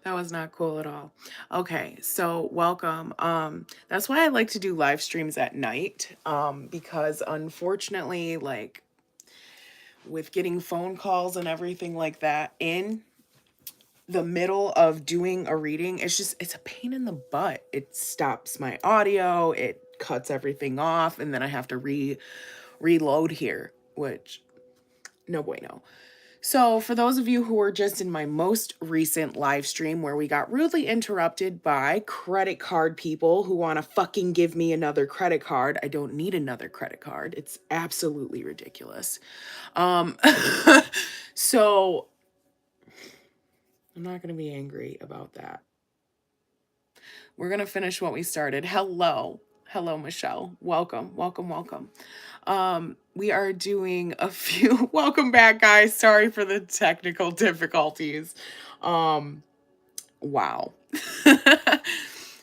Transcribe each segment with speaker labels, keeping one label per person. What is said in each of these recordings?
Speaker 1: That was not cool at all. Okay, so welcome. That's why I like to do live streams at night. Because unfortunately, like with getting phone calls and everything like that in the middle of doing a reading, it's a pain in the butt. It stops my audio, it cuts everything off, and then I have to reload here, which no bueno. So, for those of you who were just in my most recent live stream where we got rudely interrupted by credit card people who want to fucking give me another credit card, I don't need another credit card. It's absolutely ridiculous. Um, so, I'm not going to be angry about that. We're going to finish what we started. Hello. Hello, Michelle. Welcome, welcome, welcome. We are doing a few. Welcome back, guys. Sorry for the technical difficulties. Wow.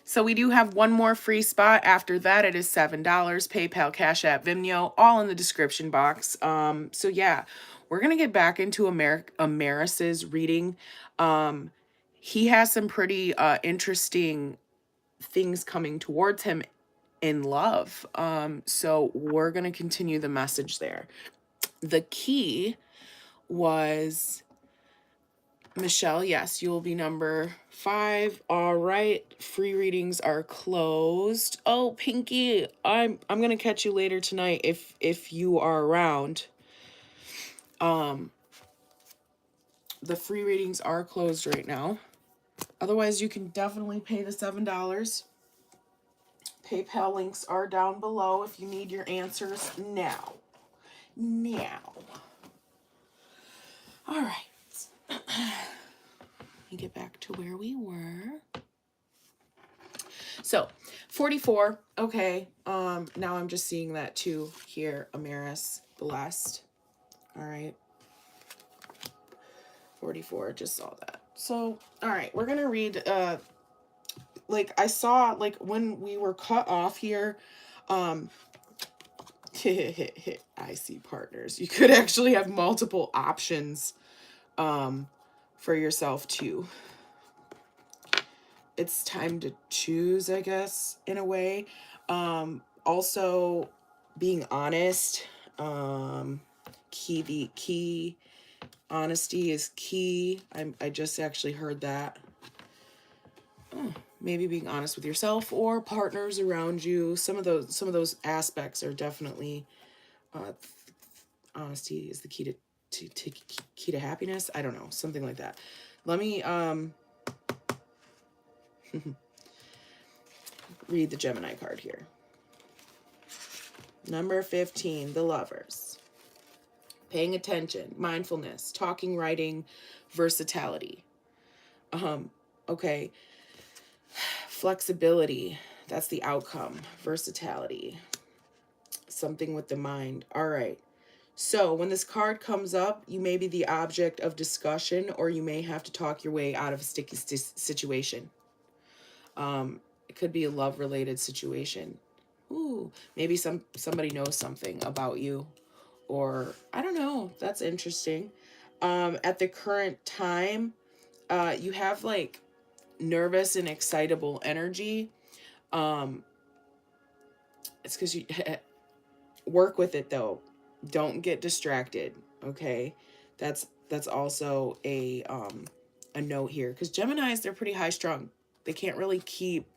Speaker 1: So we do have one more free spot. After that, it is $7. PayPal, Cash App, Vimeo, all in the description box. So yeah, we're gonna get back into Amaris's reading. He has some pretty interesting things coming towards him in love. So we're going to continue the message there. The key was Michelle. Yes, you will be number 5. All right. Free readings are closed. Oh, Pinky, I'm going to catch you later tonight if you are around. The free readings are closed right now. Otherwise, you can definitely pay the $7. PayPal links are down below if you need your answers now. All right. Let me get back to where we were. So, 44. Okay. Now I'm just seeing that too here. Amaris, blessed. All right. 44. Just saw that. So, all right. We're going to read, like I saw, like when we were cut off here, I see partners. You could actually have multiple options for yourself too. It's time to choose, I guess, in a way. Also being honest. Key honesty is key. I just actually heard that. Maybe being honest with yourself or partners around you. Some of those aspects are definitely honesty is the key to happiness. I don't know, something like that. Let me read the Gemini card here. Number 15, the Lovers. Paying attention, mindfulness, talking, writing, versatility. Okay. Flexibility, that's the outcome. Versatility, something with the mind. All right. So when this card comes up, you may be the object of discussion, or you may have to talk your way out of a sticky situation. It could be a love-related situation. Ooh, maybe somebody knows something about you, or I don't know. That's interesting. At the current time, you have like nervous and excitable energy. It's because you work with it though. Don't get distracted. Okay, that's also a note here, because Geminis, they're pretty high strung. They can't really keep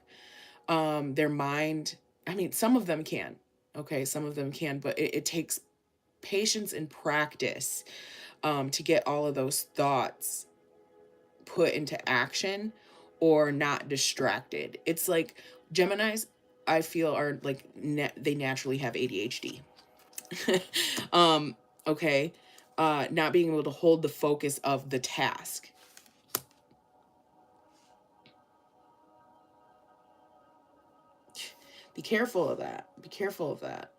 Speaker 1: their mind. I mean, some of them can. Okay, some of them can, but it takes patience and practice to get all of those thoughts put into action or not distracted. It's like Geminis, I feel, are like they naturally have ADHD. Okay, not being able to hold the focus of the task. Be careful of that. Be careful of that.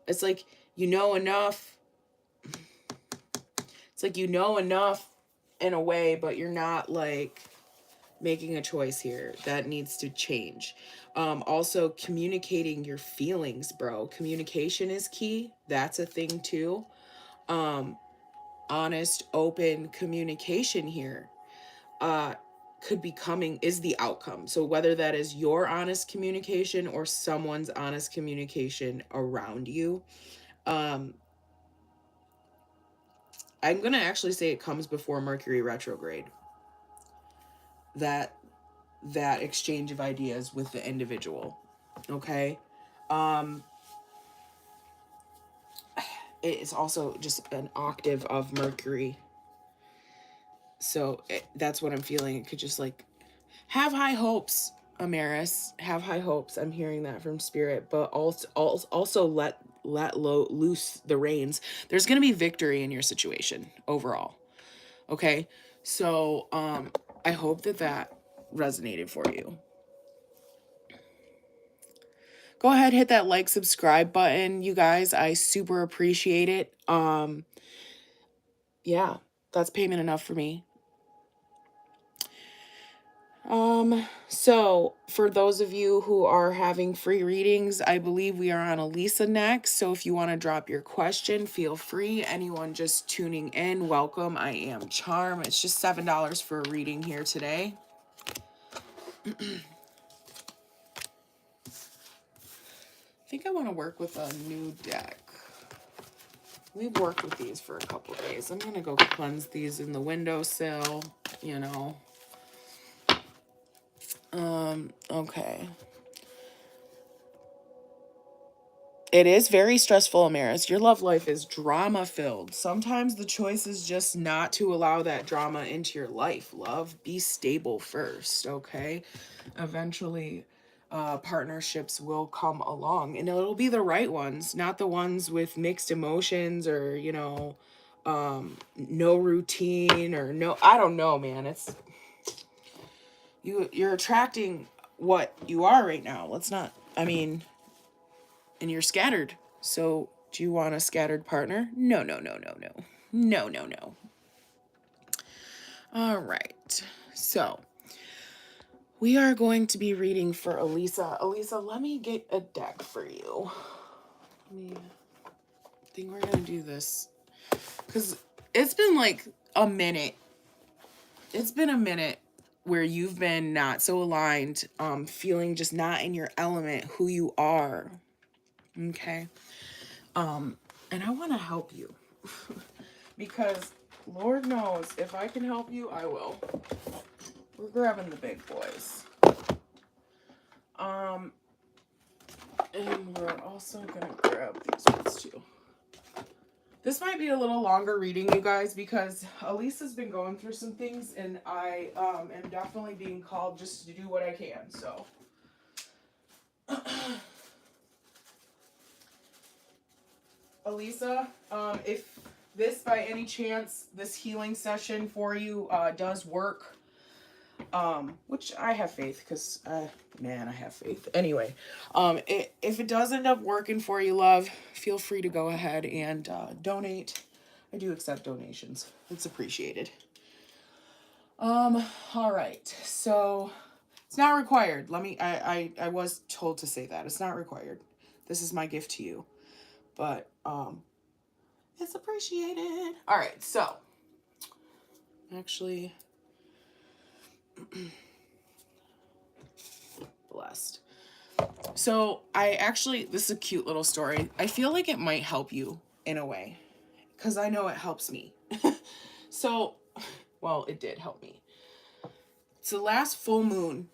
Speaker 1: It's like you know enough. It's like you know enough in a way, but you're not like making a choice here. That needs to change. Also communicating your feelings, bro. Communication is key. That's a thing too. Honest, open communication here. could be coming is the outcome. So whether that is your honest communication or someone's honest communication around you, I'm going to actually say it comes before Mercury retrograde. That exchange of ideas with the individual. Okay? It's also just an octave of Mercury. So that's what I'm feeling. It could just like have high hopes, Amaris. Have high hopes. I'm hearing that from spirit, but also let loose the reins. There's going to be victory in your situation overall. Okay? So I hope that resonated for you. Go ahead, hit that like, subscribe button, you guys. I super appreciate it. Yeah, that's payment enough for me. So for those of you who are having free readings, I believe we are on Elisa next. So if you want to drop your question, feel free. Anyone just tuning in, welcome. I am Charm. It's just $7 for a reading here today. I think I want to work with a new deck. We've worked with these for a couple days. I'm going to go cleanse these in the windowsill, you know. Okay. It is very stressful, Amaris. Your love life is drama-filled. Sometimes the choice is just not to allow that drama into your life, love. Be stable first, okay? Eventually, partnerships will come along, and it'll be the right ones, not the ones with mixed emotions or, you know, no routine or no, I don't know, man. It's, you're attracting what you are right now. Let's not, I mean, and you're scattered. So do you want a scattered partner? No, no, no, no, no. No, no, no. All right. So we are going to be reading for Elisa. Elisa, let me get a deck for you. I think we're going to do this because it's been like a minute. It's been a minute where you've been not so aligned, feeling just not in your element, who you are. Okay. And I want to help you because Lord knows if I can help you, I will. We're grabbing the big boys. And we're also gonna grab these ones too. This might be a little longer reading, you guys, because Elisa's been going through some things and I am definitely being called just to do what I can, so. Elisa, if this by any chance, this healing session for you does work, which I have faith because, man, I have faith. Anyway, if it does end up working for you, love, feel free to go ahead and donate. I do accept donations. It's appreciated. All right. So it's not required. I was told to say that. It's not required. This is my gift to you. But it's appreciated. All right, so actually blessed. So this is a cute little story. I feel like it might help you in a way because I know it helps me. So, well, it did help me. It's the last full moon.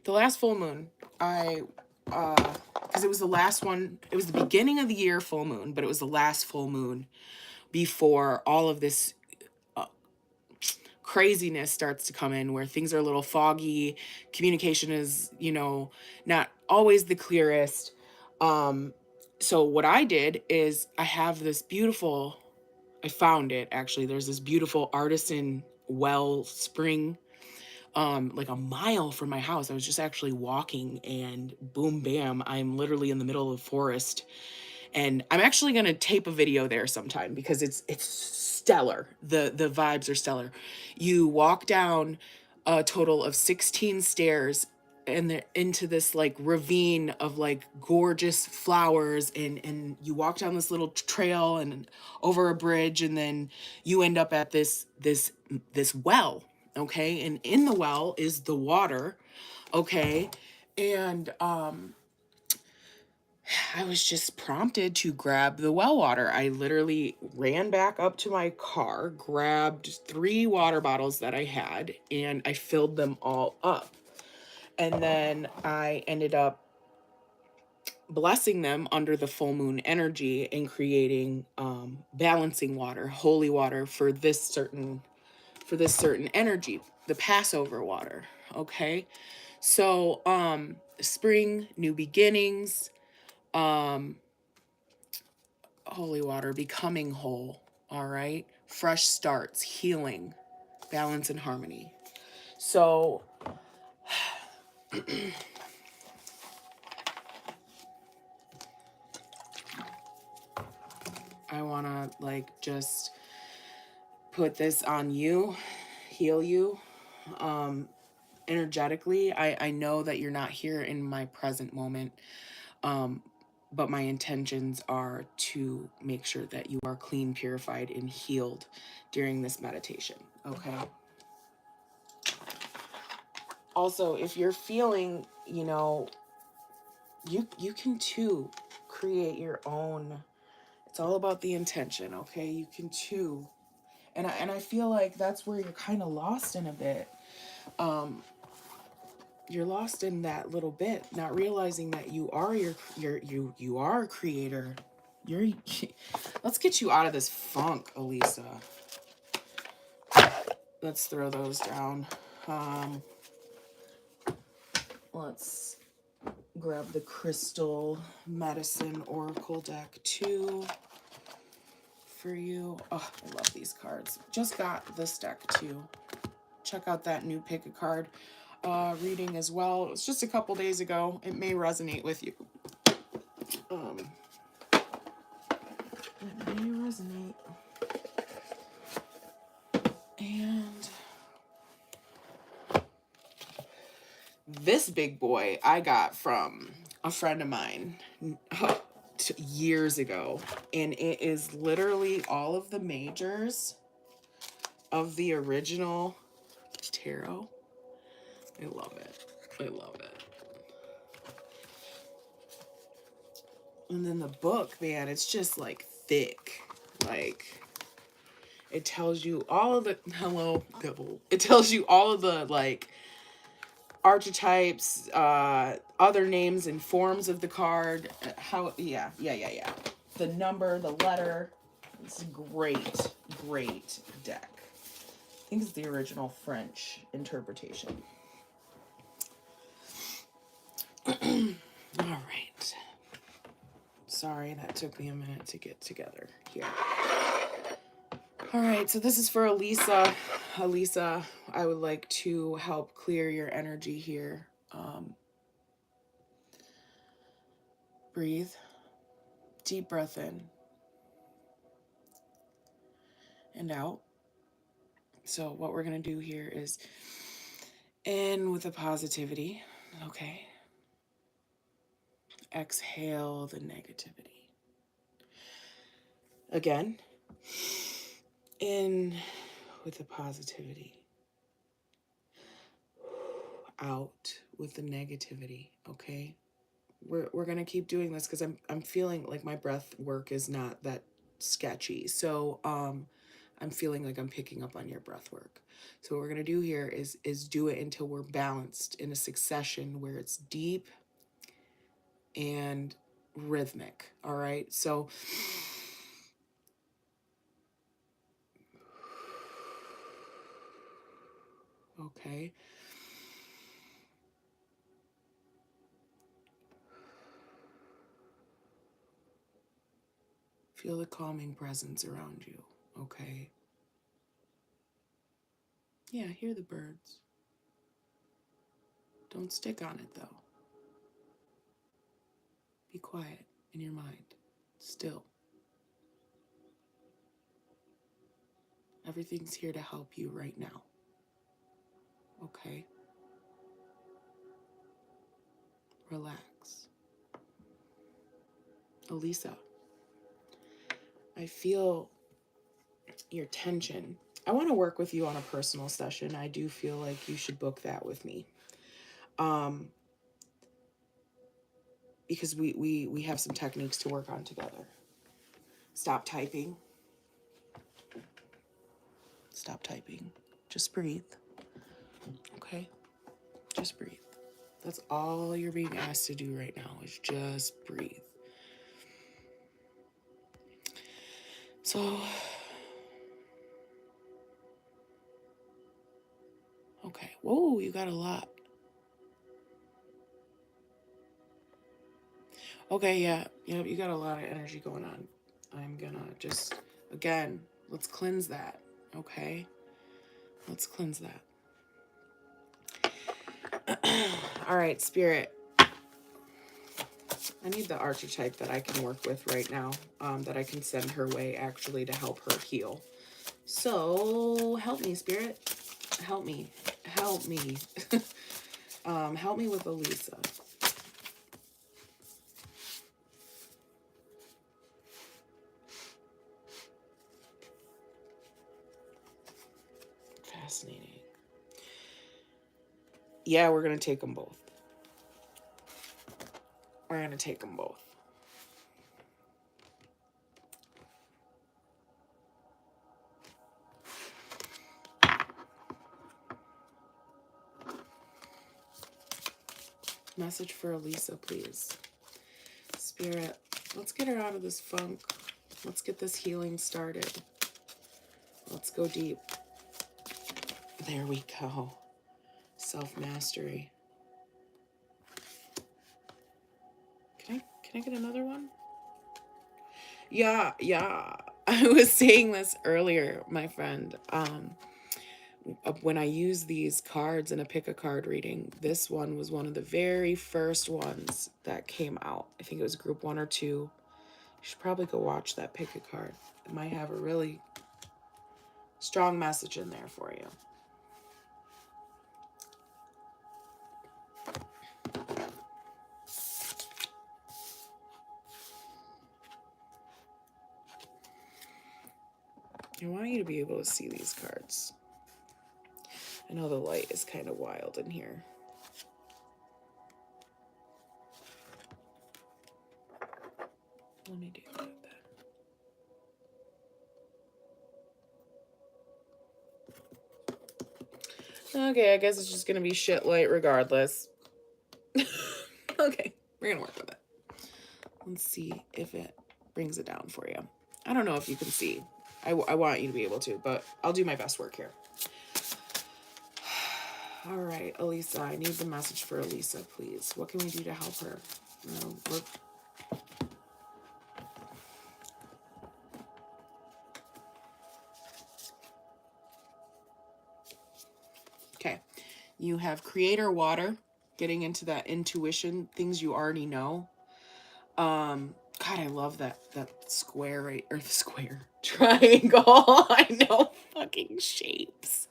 Speaker 1: Because it was the last one, it was the beginning of the year full moon, but it was the last full moon before all of this craziness starts to come in where things are a little foggy. Communication is, you know, not always the clearest. So what I did is I found it actually. There's this beautiful artisan well spring like a mile from my house. I was just actually walking and boom, bam, I'm literally in the middle of the forest. And I'm actually going to tape a video there sometime because it's stellar. The vibes are stellar. You walk down a total of 16 stairs and they're into this like ravine of like gorgeous flowers, and you walk down this little trail and over a bridge, and then you end up at this well, okay? And in the well is the water, okay? And I was just prompted to grab the well water. I literally ran back up to my car, grabbed 3 water bottles that I had, and I filled them all up. And then I ended up blessing them under the full moon energy and creating balancing water, holy water for this certain energy, the Passover water. Okay. So spring, new beginnings, holy water, becoming whole. All right. Fresh starts, healing, balance and harmony. So I want to like just put this on you, heal you energetically. I know that you're not here in my present moment, but my intentions are to make sure that you are clean, purified, and healed during this meditation, okay? Also, if you're feeling, you know, you can too create your own. It's all about the intention, okay? You can too. And I feel like that's where you're kind of lost in a bit. You're lost in that little bit, not realizing that you are you are a creator. You're let's get you out of this funk, Elisa. Let's throw those down. Let's grab the Crystal Medicine Oracle deck too for you. Oh, I love these cards. Just got this deck too. Check out that new pick a card reading as well. It was just a couple days ago. It may resonate with you. It may resonate. And this big boy I got from a friend of mine years ago. And it is literally all of the majors of the original tarot. I love it. I love it. And then the book, man, it's just like thick. Like, it tells you all of the, hello, devil. It tells you all of the like archetypes, other names and forms of the card. How, yeah. The number, the letter. It's a great, great deck. I think it's the original French interpretation. All right. Sorry, that took me a minute to get together here. All right, so this is for Elisa. Elisa, I would like to help clear your energy here. Breathe. Deep breath in and out. So what we're going to do here is in with a positivity, okay? Exhale the negativity. Again, in with the positivity. Out with the negativity, okay? We're going to keep doing this because I'm feeling like my breath work is not that sketchy. So I'm feeling like I'm picking up on your breath work. So what we're going to do here is do it until we're balanced in a succession where it's deep and rhythmic. All right. So okay. Feel the calming presence around you. Okay. Yeah, hear the birds. Don't stick on it though. Be quiet in your mind. Still. Everything's here to help you right now. Okay? Relax. Elisa, I feel your tension. I want to work with you on a personal session. I do feel like you should book that with me. Because we have some techniques to work on together. Stop typing. Stop typing. Just breathe. Okay? Just breathe. That's all you're being asked to do right now is just breathe. So, okay. Whoa, you got a lot. Okay, yeah. Yep, you got a lot of energy going on. I'm gonna just, again, let's cleanse that. Okay? Let's cleanse that. All right, Spirit. I need the archetype that I can work with right now, that I can send her way actually to help her heal. So help me, Spirit. Help me. Help me. Help me with Elisa. Fascinating. Yeah, we're going to take them both. We're going to take them both. Message for Elisa, please. Spirit, let's get her out of this funk. Let's get this healing started. Let's go deep. There we go. Self-mastery. Can I get another one? Yeah. I was saying this earlier, my friend. When I use these cards in a pick a card reading, this one was one of the very first ones that came out. I think it was group 1 or 2. You should probably go watch that pick a card. It might have a really strong message in there for you. I want you to be able to see these cards. I know the light is kind of wild in here. Let me do that then. Okay, I guess it's just going to be shit light regardless. Okay, we're going to work with it. Let's see if it brings it down for you. I don't know if you can see. I want you to be able to, but I'll do my best work here. All right, Elisa, I need the message for Elisa, please. What can we do to help her? Okay, you have creator water, getting into that intuition, things you already know. God, I love that square right, or the square triangle. I know fucking shapes.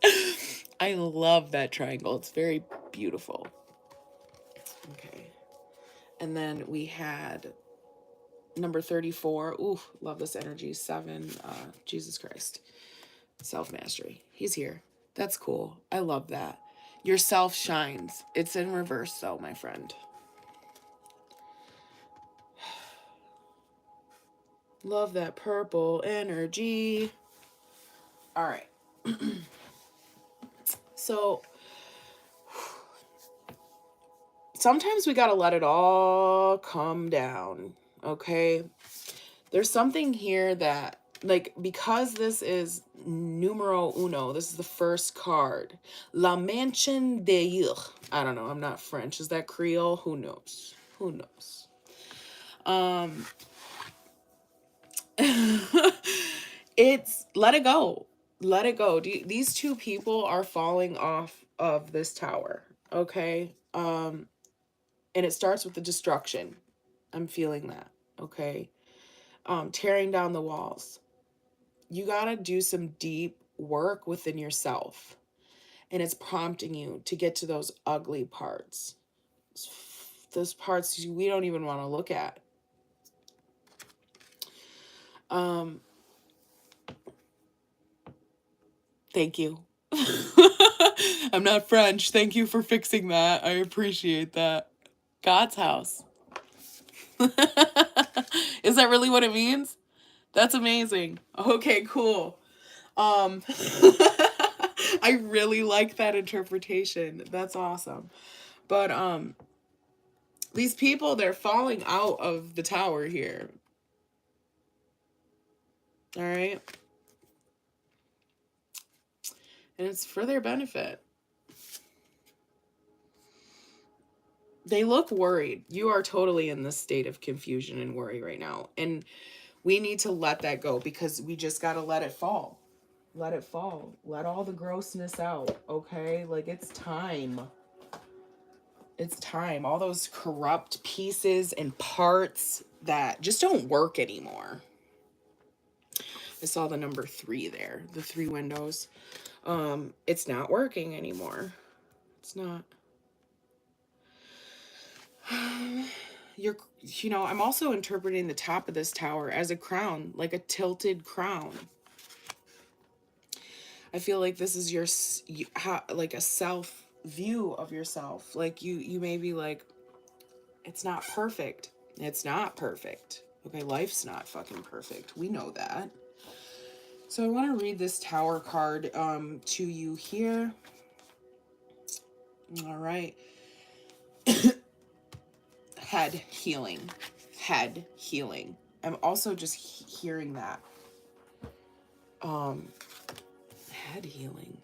Speaker 1: I love that triangle. It's very beautiful. Okay. And then we had number 34. Ooh, love this energy. 7. Jesus Christ. Self-mastery. He's here. That's cool. I love that. Your self shines. It's in reverse though, my friend. Love that purple energy. All right. So sometimes we got to let it all come down. Okay. There's something here that, like, because this is numero uno, this is the first card. La Mansion de Yeux. I don't know. I'm not French. Is that Creole? Who knows? Who knows? It's let it go. Let it go. These two people are falling off of this tower. Okay. And it starts with the destruction. I'm feeling that. Okay. Tearing down the walls. You got to do some deep work within yourself. And it's prompting you to get to those ugly parts. those parts we don't even want to look at. Thank you. I'm not French. Thank you for fixing that. I appreciate that. God's house. Is that really what it means? That's amazing. Okay, cool. I really like that interpretation. That's awesome. But these people, they're falling out of the tower here. All right? And it's for their benefit. They look worried. You are totally in this state of confusion and worry right now. And we need to let that go, because we just got to let it fall. Let it fall. Let all the grossness out, okay? Like, it's time. It's time. All those corrupt pieces and parts that just don't work anymore. I saw the number 3 there, the 3 windows. It's not working anymore. It's not. I'm also interpreting the top of this tower as a crown, like a tilted crown. I feel like this is like a self view of yourself. Like you may be like, it's not perfect. It's not perfect. Okay, life's not fucking perfect. We know that. So I want to read this tower card to you here. All right. Head healing. Head healing. I'm also just hearing that. Head healing.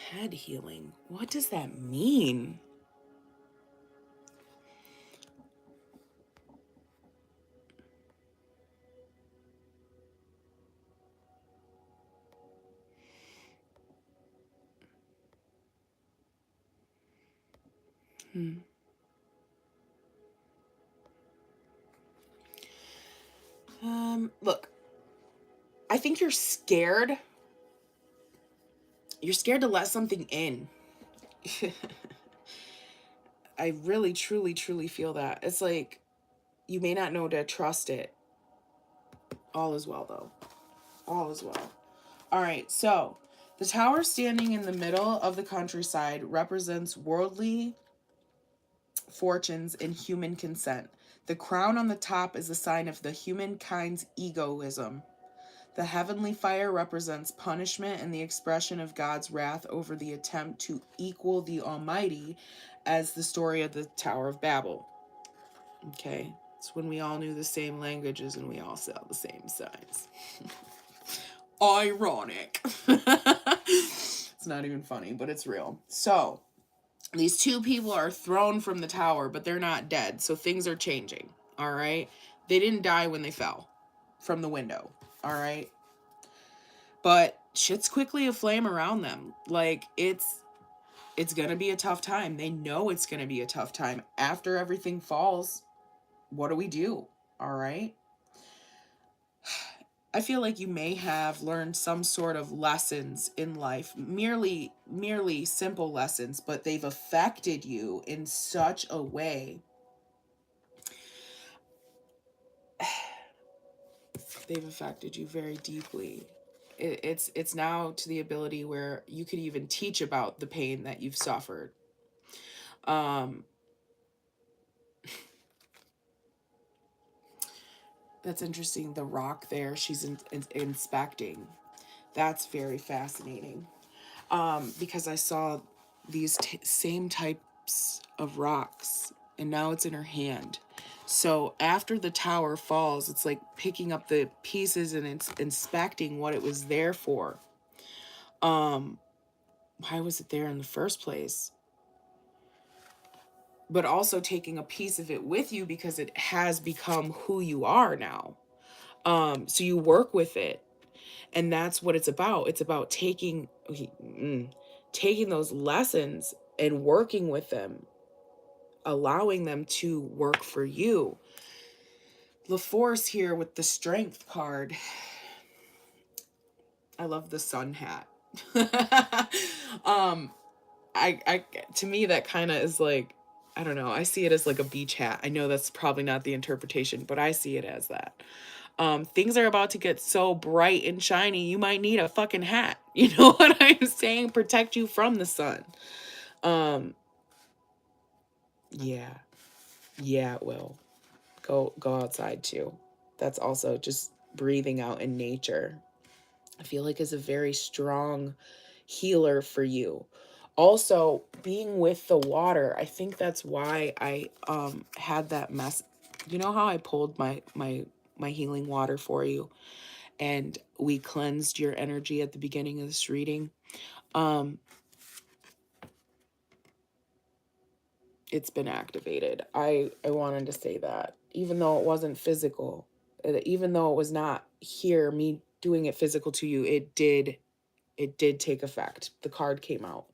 Speaker 1: Head healing. What does that mean? Look, I think you're scared. You're scared to let something in. I really, truly, truly feel that. It's like you may not know to trust it. All is well, though. All is well. All right, so the tower standing in the middle of the countryside represents worldly fortunes and human consent. The crown on the top is a sign of the humankind's egoism. The heavenly fire represents punishment and the expression of God's wrath over the attempt to equal the Almighty, as the story of the Tower of Babel. Okay, it's when we all knew the same languages and we all saw the same signs. Ironic. It's not even funny, but it's real. So, these 2 people are thrown from the tower, but they're not dead, so things are changing, all right? They didn't die when they fell from the window, all right? But shit's quickly aflame around them. Like, it's gonna be a tough time. They know it's gonna be a tough time. After everything falls, what do we do? All right? I feel like you may have learned some sort of lessons in life, merely simple lessons, but they've affected you in such a way. They've affected you very deeply. It's now to the ability where you could even teach about the pain that you've suffered. That's interesting. The rock there, she's inspecting. That's very fascinating. Because I saw these same types of rocks, and now it's in her hand. So after the tower falls, it's like picking up the pieces and it's inspecting what it was there for. Why was it there in the first place? But also taking a piece of it with you because it has become who you are now. So you work with it. And that's what it's about. It's about taking those lessons and working with them, allowing them to work for you. The Force here with the Strength card. I love the sun hat. to me, that kind of is like, I don't know. I see it as like a beach hat. I know that's probably not the interpretation, but I see it as that. Things are about to get so bright and shiny, you might need a fucking hat. You know what I'm saying? Protect you from the sun. Yeah. Yeah, it will. Go outside too. That's also just breathing out in nature. I feel like is a very strong healer for you. Also, being with the water, I think that's why I had that mess. You know how I pulled my healing water for you and we cleansed your energy at the beginning of this reading? It's been activated. I wanted to say that, even though it wasn't physical, even though it was not here, me doing it physical to you, it did take effect. The card came out.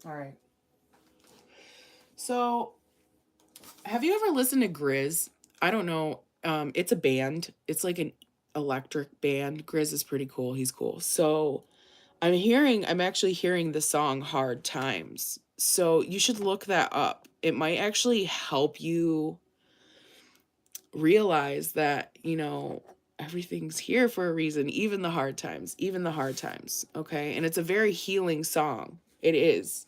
Speaker 1: All right. So, have you ever listened to Grizz? I don't know. It's a band. It's like an electric band. Grizz is pretty cool. He's cool. So, I'm actually hearing the song Hard Times. So, you should look that up. It might actually help you realize that, everything's here for a reason, even the hard times, okay? And it's a very healing song. It is.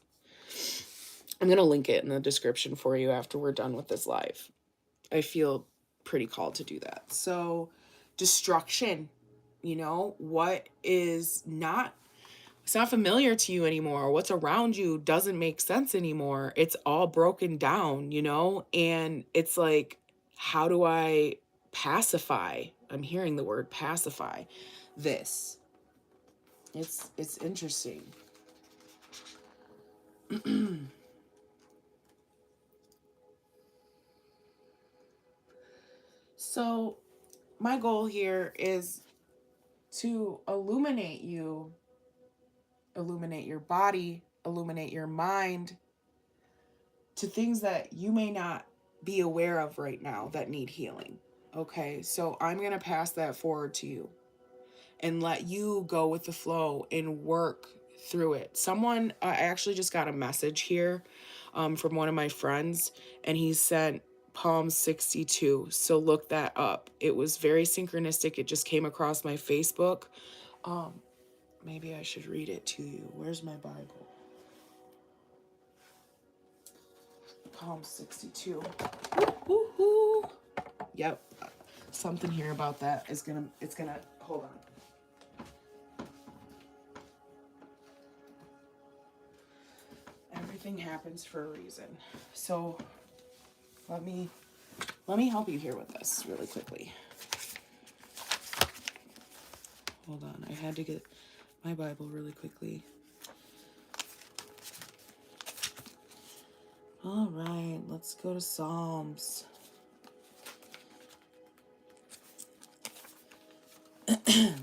Speaker 1: I'm going to link it in the description for you after we're done with this live. I feel pretty called to do that. So, destruction, what is not, it's not familiar to you anymore. What's around you doesn't make sense anymore. It's all broken down, and it's like, how do I pacify? I'm hearing the word pacify this. It's interesting. So, my goal here is to illuminate you, illuminate your body, illuminate your mind to things that you may not be aware of right now that need healing. Okay, so I'm going to pass that forward to you and let you go with the flow and work through it. I actually just got a message here from one of my friends, and he sent Palm 62. So look that up. It was very synchronistic. It just came across my Facebook. Maybe I should read it to you. Where's my Bible? Palm 62. Woo-hoo. Yep. Something here about that is it's gonna, hold on. Everything happens for a reason. So let me help you here with this really quickly. Hold on. I had to get my Bible really quickly. All right, let's go to Psalms. I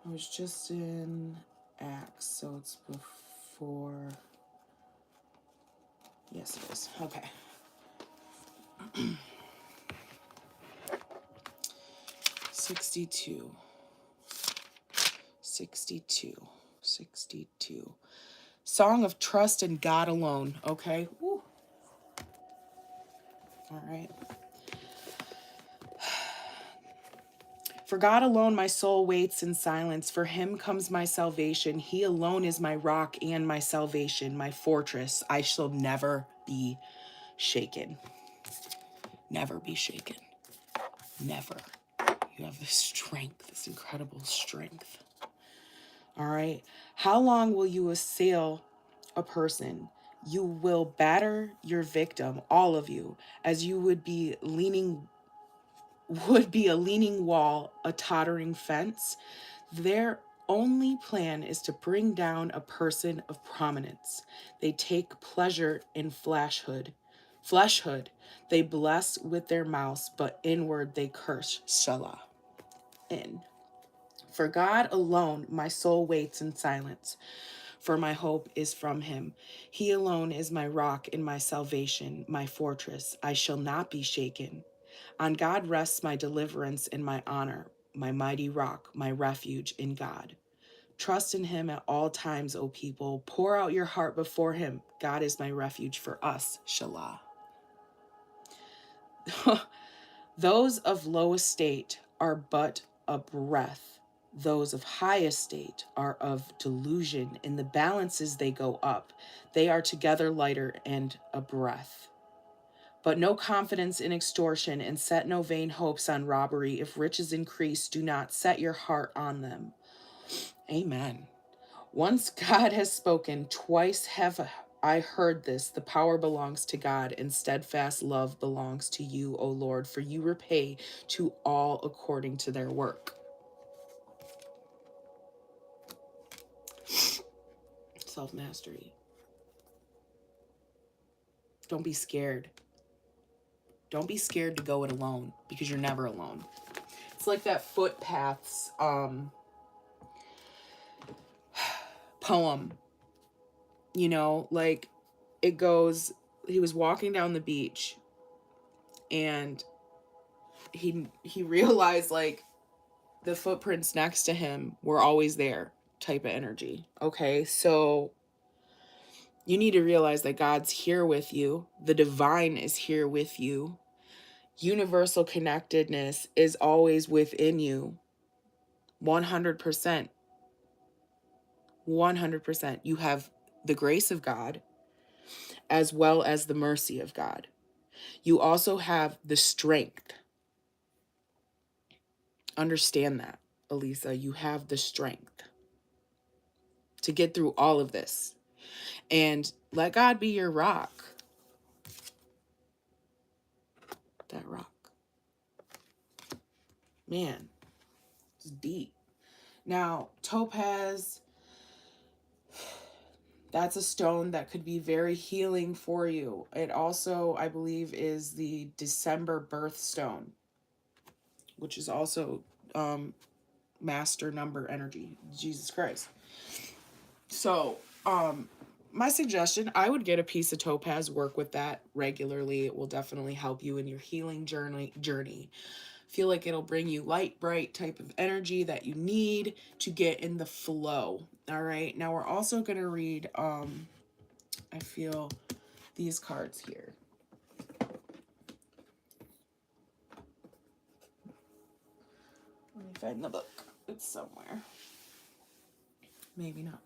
Speaker 1: was just in Acts, so it's before. Yes, it is. Okay. 62. 62. Song of trust in God alone. Okay. Woo. All right. For God alone my soul waits in silence. For him comes my salvation. He alone is my rock and my salvation, my fortress. I shall never be shaken. Never be shaken. Never. You have this strength, this incredible strength. All right. How long will you assail a person? You will batter your victim, all of you, as you would be a leaning wall, a tottering fence. Their only plan is to bring down a person of prominence. They take pleasure in fleshhood. They bless with their mouths, but inward they curse. Selah. In. For God alone my soul waits in silence, for my hope is from him. He alone is my rock and my salvation, my fortress. I shall not be shaken. On God rests my deliverance and my honor. my mighty rock, my refuge in God. Trust in him at all times, O people. Pour out your heart before him. God is my refuge for us. Shalah. Those of low estate are but a breath. Those of high estate are of delusion. In the balances they go up. They are together lighter and a breath. But no confidence in extortion, and set no vain hopes on robbery. If riches increase, do not set your heart on them. Amen. Once God has spoken, twice have I heard this. The power belongs to God, and steadfast love belongs to you, O Lord, for you repay to all according to their work. Self-mastery. Don't be scared. Don't be scared to go it alone, because you're never alone. It's like that Footpaths poem. You know, like it goes, he was walking down the beach and he realized like the footprints next to him were always there type of energy. Okay, so you need to realize that God's here with you. The divine is here with you. Universal connectedness is always within you. 100%. 100%. You have the grace of God as well as the mercy of God. You also have the strength. Understand that, Elisa. You have the strength to get through all of this. And let God be your rock. That rock. Man, it's deep. Now, topaz, that's a stone that could be very healing for you. It also, I believe, is the December birthstone, which is also master number energy. Jesus Christ. So, my suggestion, I would get a piece of topaz, work with that regularly. It will definitely help you in your healing journey. Feel like it'll bring you light, bright type of energy that you need to get in the flow. All right. Now we're also going to read, I feel these cards here. Let me find the book. It's somewhere. Maybe not.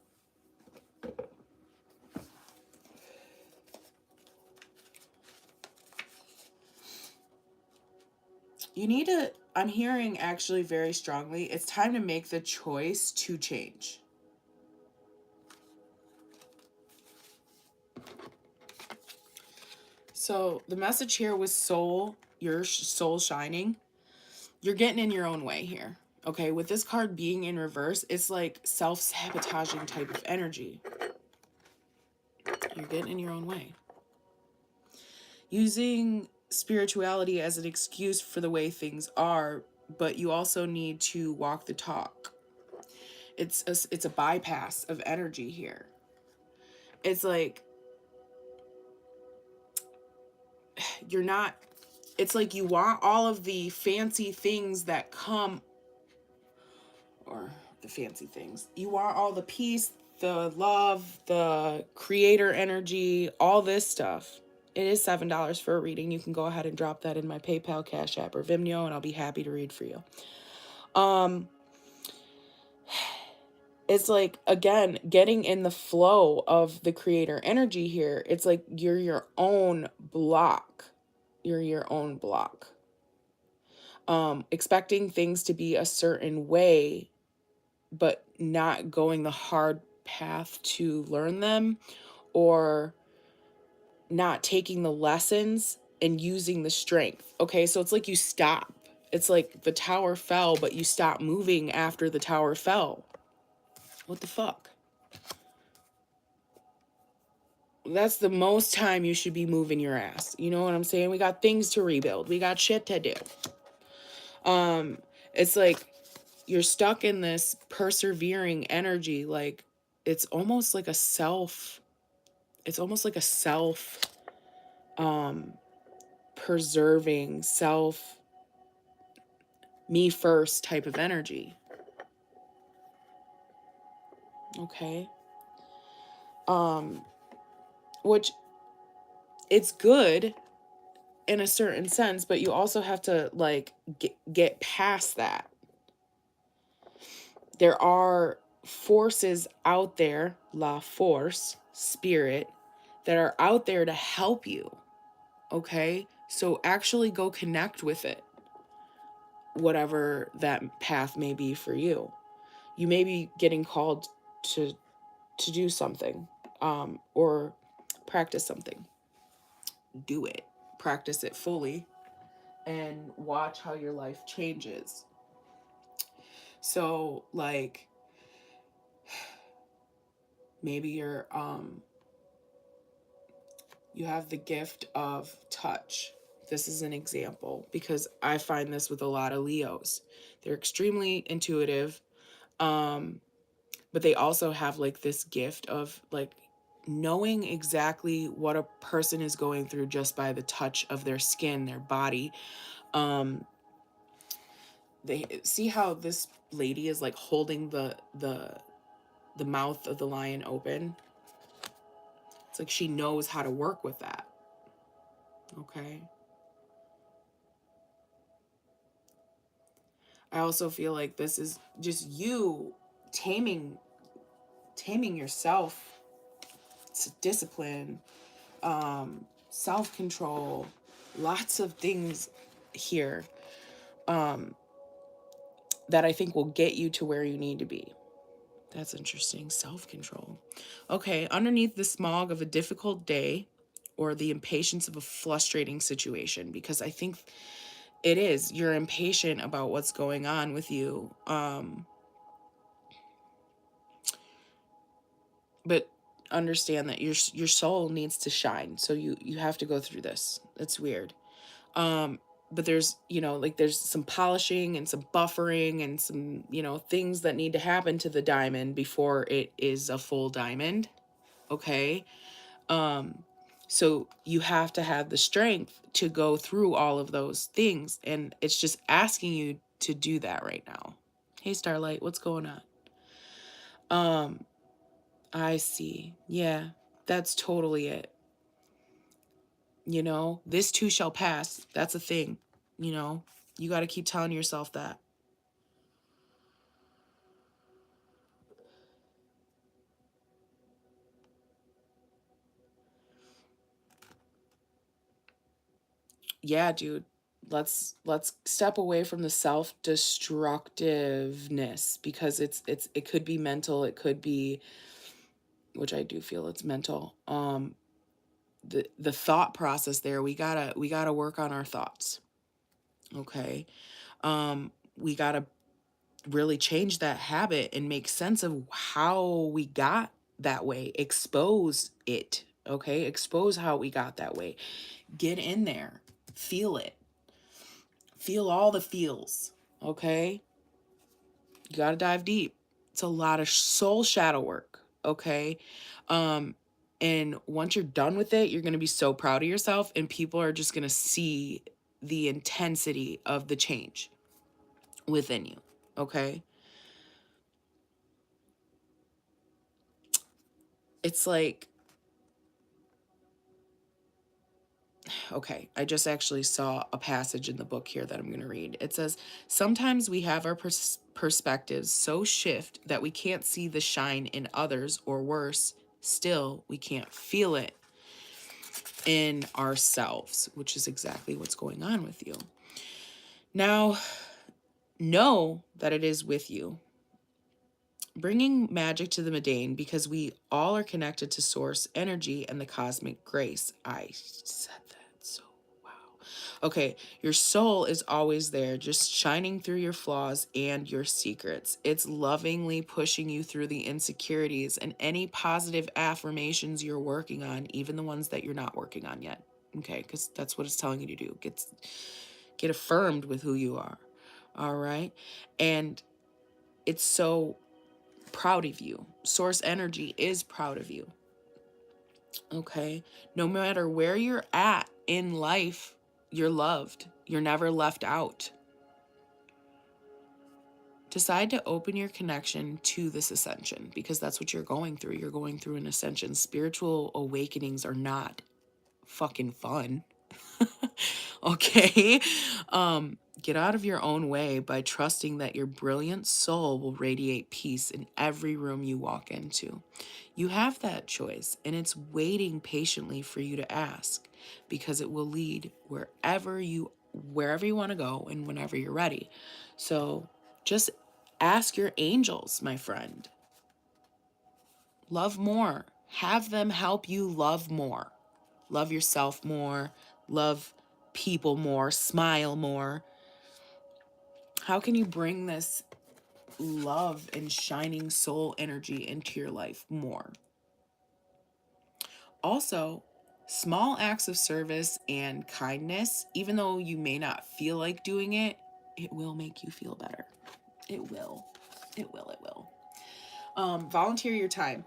Speaker 1: You need to, I'm hearing actually very strongly, it's time to make the choice to change. So the message here was soul, your soul shining. You're getting in your own way here. Okay, with this card being in reverse, it's like self-sabotaging type of energy. You're getting in your own way. Using spirituality as an excuse for the way things are, but you also need to walk the talk. It's a bypass of energy here. It's like you're not, it's like you want all of the fancy things that come, or the fancy things. You want all the peace, the love, the creator energy, all this stuff. It is $7 for a reading. You can go ahead and drop that in my PayPal, Cash App, or Vimeo, and I'll be happy to read for you. It's like, again, getting in the flow of the creator energy here. It's like you're your own block. You're your own block. Expecting things to be a certain way, but not going the hard path to learn them, or not taking the lessons and using the strength. Okay, so it's like you stop. It's like the tower fell, but you stop moving after the tower fell. What the fuck? That's the most time you should be moving your ass. You know what I'm saying? We got things to rebuild. We got shit to do. It's like you're stuck in this persevering energy. Like it's almost like a self preserving, self me first type of energy. Okay. Which it's good in a certain sense, but you also have to like get past that. There are forces out there, la force, spirit, that are out there to help you. Okay? So actually go connect with it, whatever that path may be for you. You may be getting called to do something, or practice something. Do it. Practice it fully and watch how your life changes. So like maybe you're you have the gift of touch. This is an example because I find this with a lot of Leos. They're extremely intuitive, but they also have like this gift of like knowing exactly what a person is going through just by the touch of their skin, their body. They see how this lady is like holding the mouth of the lion open. It's like she knows how to work with that. Okay. I also feel like this is just you taming yourself. It's discipline, self-control, lots of things here that I think will get you to where you need to be. That's interesting. Self-control. Okay, underneath the smog of a difficult day or the impatience of a frustrating situation, because I think it is, you're impatient about what's going on with you. But understand that your soul needs to shine. So you have to go through this. It's weird. But there's, like there's some polishing and some buffering and some, things that need to happen to the diamond before it is a full diamond. Okay. So you have to have the strength to go through all of those things. And it's just asking you to do that right now. Hey, Starlight, what's going on? I see. Yeah, that's totally it. This too shall pass. That's a thing. You got to keep telling yourself that. Yeah, dude. Let's step away from the self-destructiveness, because it could be mental, it could be, which I do feel it's mental. The thought process there, we gotta work on our thoughts. Okay. We gotta really change that habit and make sense of how we got that way. Expose it. Okay. Expose how we got that way. Get in there. Feel it. Feel all the feels. Okay. You got to dive deep. It's a lot of soul shadow work. Okay. And once you're done with it, you're going to be so proud of yourself, and people are just going to see the intensity of the change within you. Okay. It's like, okay, I just actually saw a passage in the book here that I'm going to read. It says, sometimes we have our perspectives so shift that we can't see the shine in others, or worse, still, we can't feel it in ourselves, which is exactly what's going on with you. Now, know that it is with you. Bringing magic to the mundane, because we all are connected to source energy and the cosmic grace. I said that so wow. Okay, your soul is always there, just shining through your flaws and your secrets. It's lovingly pushing you through the insecurities and any positive affirmations you're working on, even the ones that you're not working on yet. Okay, because that's what it's telling you to do. Get affirmed with who you are. All right. And it's so proud of you. Source energy is proud of you. Okay. No matter where you're at in life, you're loved. You're never left out. Decide to open your connection to this ascension, because that's what you're going through. You're going through an ascension. Spiritual awakenings are not fucking fun. Okay? Get out of your own way by trusting that your brilliant soul will radiate peace in every room you walk into. You have that choice, and it's waiting patiently for you to ask, because it will lead wherever you want to go and whenever you're ready. So just ask your angels, my friend. Love more. Have them help you love more. Love yourself more. Love people more. Smile more. How can you bring this love and shining soul energy into your life more? Also, small acts of service and kindness, even though you may not feel like doing it, it will make you feel better. It will. It will. It will. Volunteer your time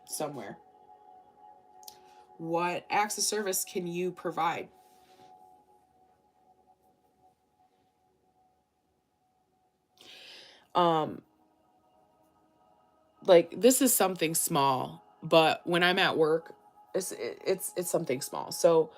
Speaker 1: somewhere. What acts of service can you provide? Like, this is something small, but when I'm at work, it's something small. So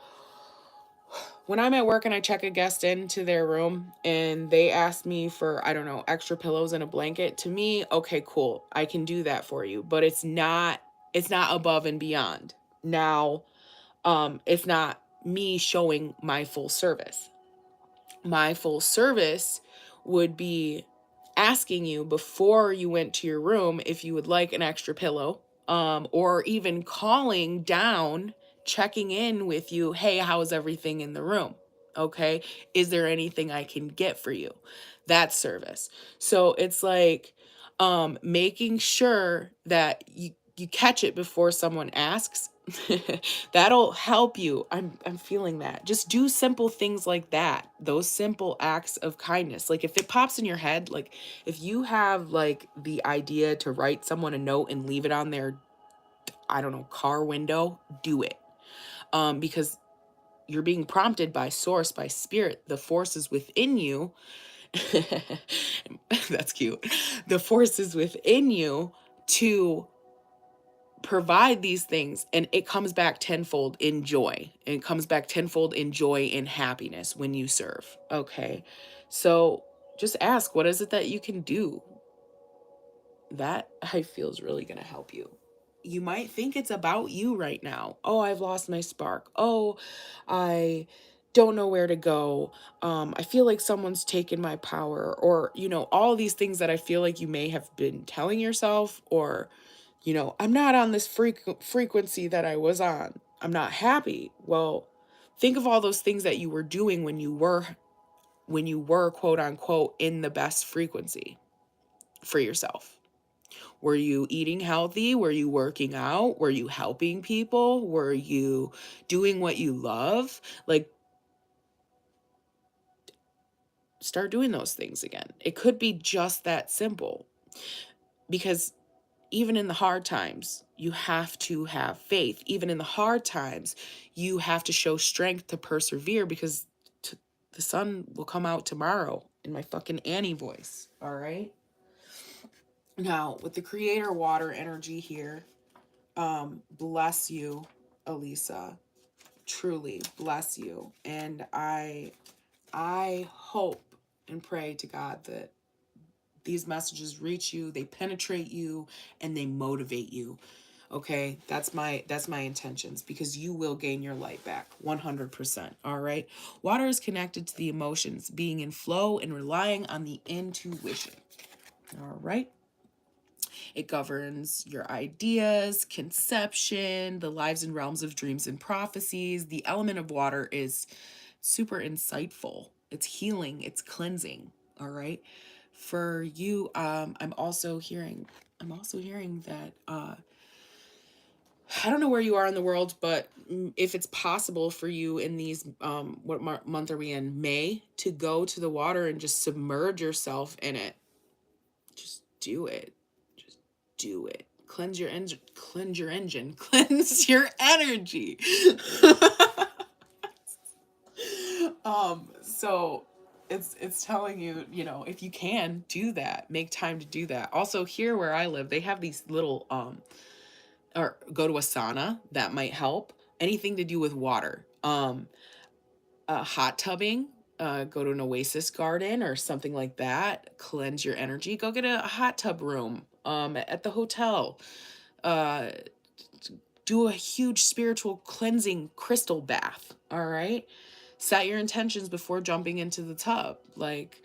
Speaker 1: when I'm at work and I check a guest into their room and they ask me for, I don't know, extra pillows and a blanket, to me, okay, cool, I can do that for you, but it's not above and beyond. Now, it's not me showing my full service. My full service would be asking you before you went to your room if you would like an extra pillow, or even calling down, checking in with you. Hey, how's everything in the room? Okay. Is there anything I can get for you? That's service. So it's like, making sure that you catch it before someone asks. That'll help you. I'm feeling that. Just do simple things like that. Those simple acts of kindness. Like, if it pops in your head, like if you have like the idea to write someone a note and leave it on their, I don't know, car window, do it. Because you're being prompted by source, by spirit, the forces within you. That's cute. The forces within you to provide these things, and it comes back tenfold in joy. And it comes back tenfold in joy and happiness when you serve. Okay. So just ask, what is it that you can do? That, I feel, is really going to help you. You might think it's about you right now. Oh, I've lost my spark. Oh, I don't know where to go. I feel like someone's taken my power, or, all these things that I feel like you may have been telling yourself, or, I'm not on this frequency that I was on. I'm not happy. Well, think of all those things that you were doing when you were quote unquote in the best frequency for yourself. Were you eating healthy? Were you working out? Were you helping people? Were you doing what you love? Like, start doing those things again. It could be just that simple. Because even in the hard times, you have to have faith. Even in the hard times, you have to show strength to persevere, because the sun will come out tomorrow, in my fucking Annie voice. All right. Now, with the creator water energy here, bless you, Elisa. Truly bless you. And I hope and pray to God that these messages reach you, they penetrate you, and they motivate you. Okay, that's my intentions, because you will gain your light back 100%. All right. Water is connected to the emotions, being in flow and relying on the intuition. All right. It governs your ideas, conception, the lives and realms of dreams and prophecies. The element of water is super insightful. It's healing, it's cleansing. All right. For you, I'm also hearing that I don't know where you are in the world, but if it's possible for you in these, what month are we in? May, to go to the water and just submerge yourself in it. Just do it. Just do it. Cleanse your engine. Cleanse your engine. Cleanse your energy. So it's telling you, you know, if you can do that, make time to do that. Also, here where I live, they have these little or go to a sauna, that might help. Anything to do with water. Hot tubbing, go to an oasis garden or something like that, cleanse your energy. Go get a hot tub room at the hotel. Uh, do a huge spiritual cleansing crystal bath. All right. Set your intentions before jumping into the tub. Like,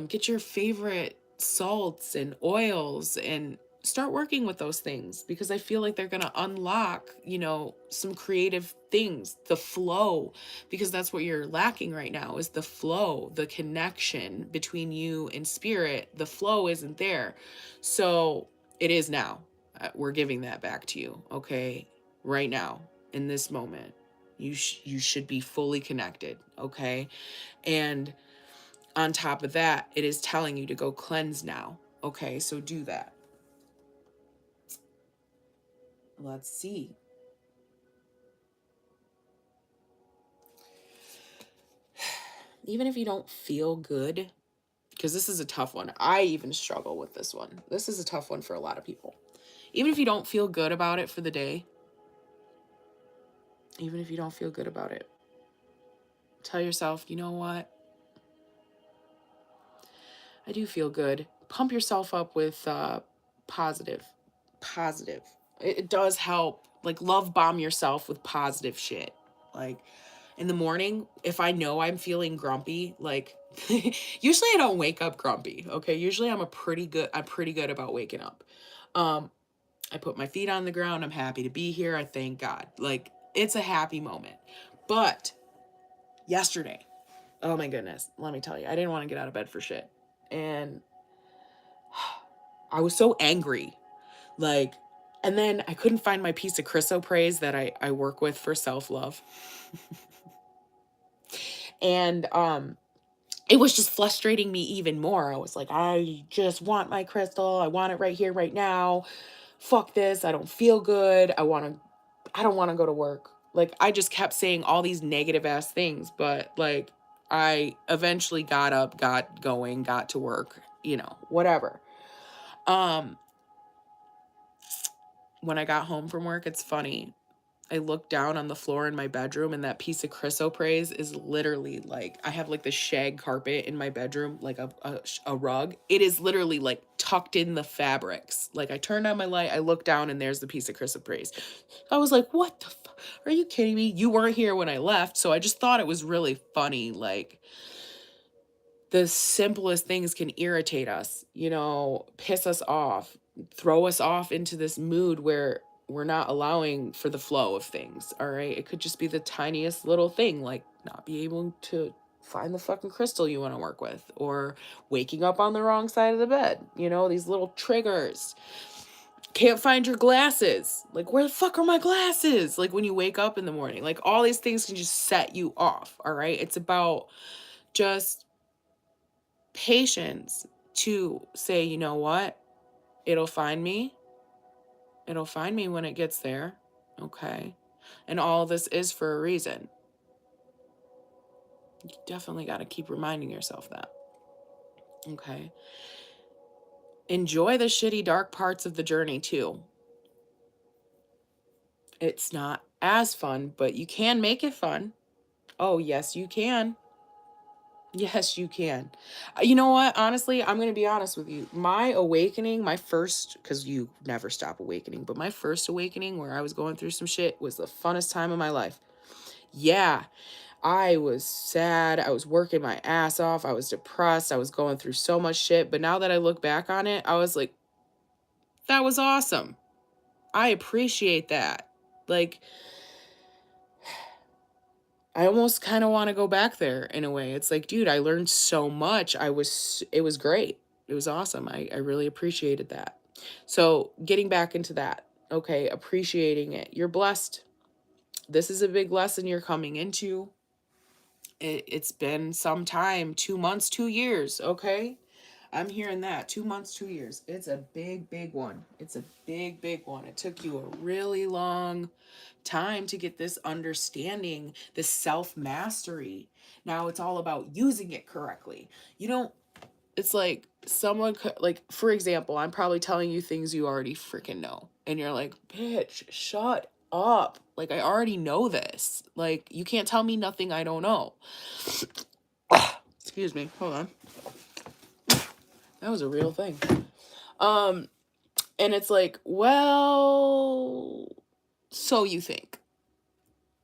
Speaker 1: get your favorite salts and oils and start working with those things, because I feel like they're going to unlock, you know, some creative things, the flow, because that's what you're lacking right now is the flow, the connection between you and spirit. The flow isn't there. So it is now. We're giving that back to you. Okay. Right now, in this moment, you should be fully connected. Okay. And on top of that, it is telling you to go cleanse now. Okay, so do that. Let's see. Even if you don't feel good, because this is a tough one. I even struggle with this one. This is a tough one for a lot of people. Even if you don't feel good about it for the day, even if you don't feel good about it, tell yourself, you know what? I do feel good. Pump yourself up with positive. Positive. It does help. Like, love bomb yourself with positive shit. Like, in the morning, if I know I'm feeling grumpy, like, usually I don't wake up grumpy. Okay. Usually I'm pretty good about waking up. I put my feet on the ground. I'm happy to be here. I thank God. Like, it's a happy moment. But yesterday, oh my goodness, let me tell you, I didn't want to get out of bed for shit. And I was so angry. Like, and then I couldn't find my piece of chrysoprase that I work with for self-love. And it was just frustrating me even more. I was like, I just want my crystal. I want it right here, right now. Fuck this. I don't feel good. I don't want to go to work. Like, I just kept saying all these negative ass things, but like, I eventually got up, got going, got to work, you know, whatever. When I got home from work, it's funny. I looked down on the floor in my bedroom, and that piece of chrysoprase is literally like, I have like the shag carpet in my bedroom, like a rug. It is literally like tucked in the fabrics. Like, I turned on my light, I looked down, and there's the piece of chrysoprase. I was like, what the fuck? Are you kidding me? You weren't here when I left. So I just thought it was really funny. Like, the simplest things can irritate us, you know, piss us off, throw us off into this mood where we're not allowing for the flow of things. All right. It could just be the tiniest little thing, like not be able to find the fucking crystal you want to work with, or waking up on the wrong side of the bed. You know, these little triggers. Can't find your glasses. Like, where the fuck are my glasses? Like, when you wake up in the morning, like, all these things can just set you off. All right. It's about just patience to say, you know what? It'll find me. It'll find me when it gets there. Okay. And all this is for a reason. You definitely got to keep reminding yourself that. Okay. Enjoy the shitty, dark parts of the journey too. It's not as fun, but you can make it fun. Oh, yes, you can. Yes, you can. You know what? Honestly, I'm going to be honest with you. My awakening, my first, because you never stop awakening, but my first awakening where I was going through some shit was the funnest time of my life. Yeah, I was sad. I was working my ass off. I was depressed. I was going through so much shit. But now that I look back on it, I was like, that was awesome. I appreciate that. Like, I almost kind of want to go back there in a way. It's like, dude, I learned so much. It was great. It was awesome. I really appreciated that. So getting back into that, okay, appreciating it. You're blessed. This is a big lesson you're coming into. It's been some time, 2 months, 2 years, okay? I'm hearing that. 2 months, 2 years. It's a big, big one. It's a big, big one. It took you a really long time to get this understanding, this self-mastery. Now it's all about using it correctly. You don't, it's like someone could, like, for example, I'm probably telling you things you already freaking know. And you're like, bitch, shut up. Like, I already know this. Like, you can't tell me nothing I don't know. Excuse me. Hold on. That was a real thing. And it's like, well, so you think.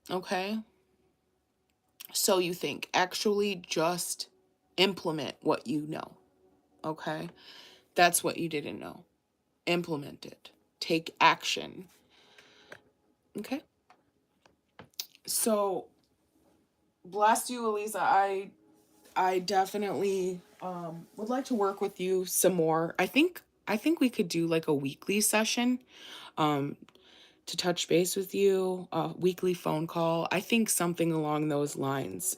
Speaker 1: Okay? So you think. Actually just implement what you know. Okay? That's what you didn't know. Implement it. Take action. Okay? So, bless you, Elisa. I definitely would like to work with you some more. I think we could do like a weekly session to touch base with you, a weekly phone call. I think something along those lines,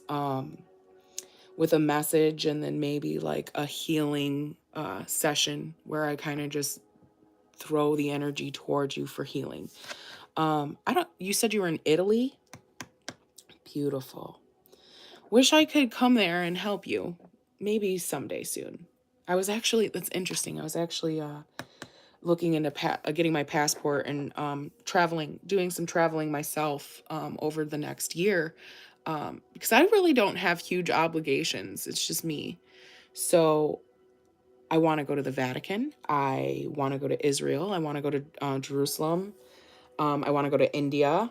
Speaker 1: with a message, and then maybe like a healing session where I kind of just throw the energy towards you for healing. You said you were in Italy? Beautiful. Wish I could come there and help you. Maybe someday soon. That's interesting. I was actually looking into getting my passport and doing some traveling myself over the next year, because I really don't have huge obligations. It's just me. So I want to go to the Vatican. I want to go to Israel. I want to go to Jerusalem. I want to go to India.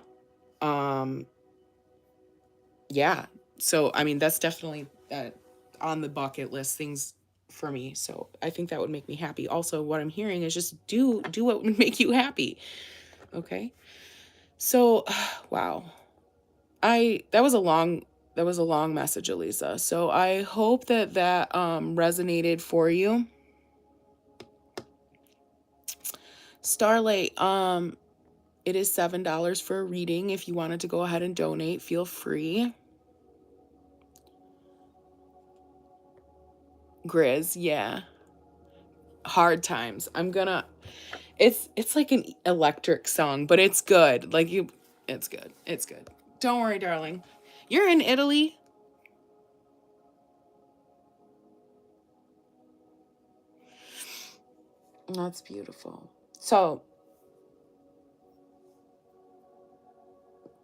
Speaker 1: Yeah. So, I mean, that's definitely on the bucket list things for me. So I think that would make me happy. Also, what I'm hearing is just do what would make you happy. Okay. So, wow. That was a long message, Elisa. So I hope that resonated for you. Starlight, it is $7 for a reading. If you wanted to go ahead and donate, feel free. Grizz, yeah. Hard times. It's like an electric song, but it's good. It's good. It's good. Don't worry, darling. You're in Italy? That's beautiful. So,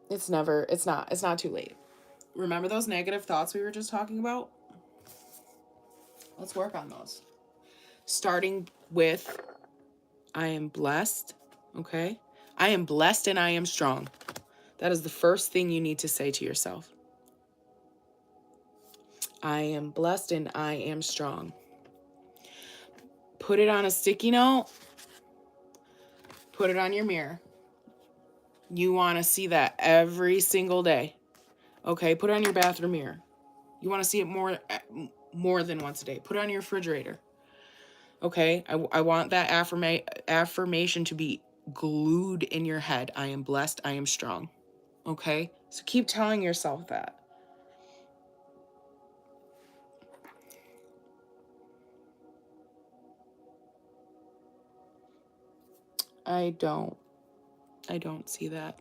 Speaker 1: it's not too late. Remember those negative thoughts we were just talking about? Let's work on those. Starting with, I am blessed, okay? I am blessed and I am strong. That is the first thing you need to say to yourself. I am blessed and I am strong. Put it on a sticky note. Put it on your mirror. You want to see that every single day. Okay, put it on your bathroom mirror. You want to see it more than once a day. Put it on your refrigerator. Okay, I want that affirmation to be glued in your head. I am blessed. I am strong. Okay, so keep telling yourself that. I don't see that.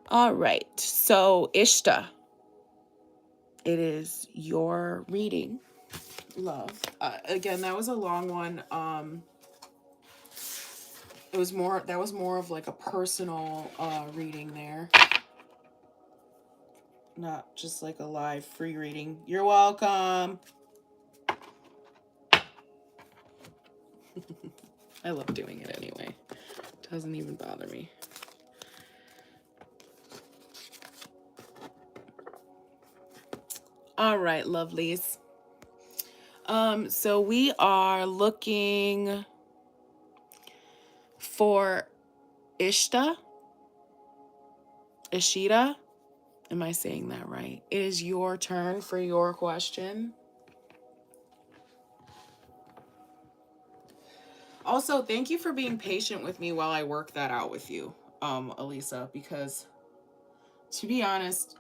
Speaker 1: All right, so Ishta, it is your reading, love. Again, that was a long one. That was more of like a personal reading there. Not just like a live free reading. You're welcome. I love doing it anyway. Doesn't even bother me. All right, lovelies. So we are looking for Ishta. Ishita. Am I saying that right? It is your turn for your question. Also, thank you for being patient with me while I work that out with you, Elisa, because to be honest,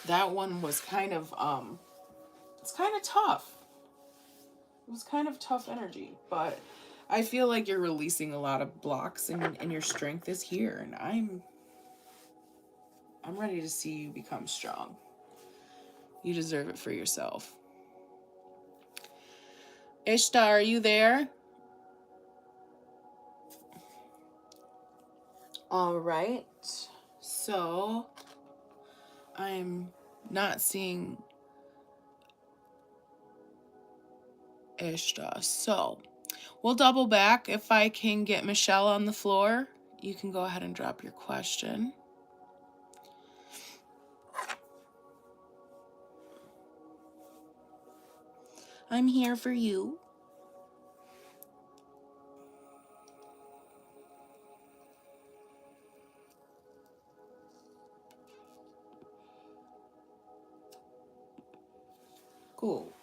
Speaker 1: that one was kind of it's kind of tough. It was kind of tough energy, but I feel like you're releasing a lot of blocks, and your strength is here, and I'm ready to see you become strong. You deserve it for yourself. Ishtar, are you there? All right. So I'm not seeing Ishtar. So we'll double back. If I can get Michelle on the floor, you can go ahead and drop your question. I'm here for you. Cool.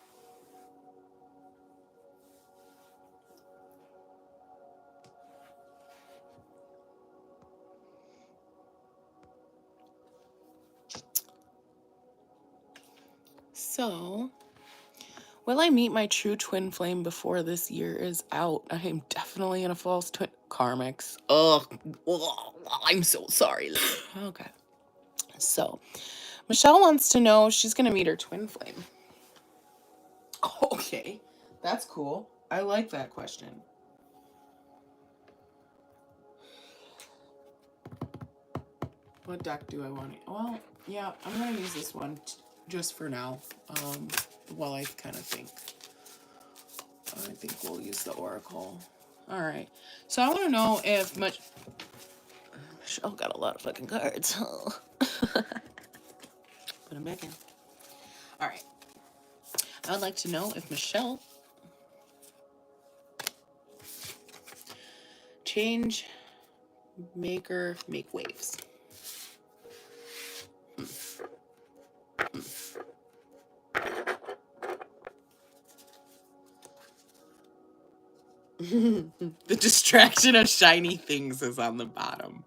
Speaker 1: So, will I meet my true twin flame before this year is out? I am definitely in a false twin. Karmics. Ugh. I'm so sorry. Okay. So, Michelle wants to know if she's going to meet her twin flame. Okay. That's cool. I like that question. What deck do I want to... Well, yeah, I'm going to use this one just for now. While I kind of think. I think we'll use the Oracle. All right. So I want to know if Michelle got a lot of fucking cards. Put them back in. All right. I would like to know if Michelle change, maker, make waves. The distraction of shiny things is on the bottom.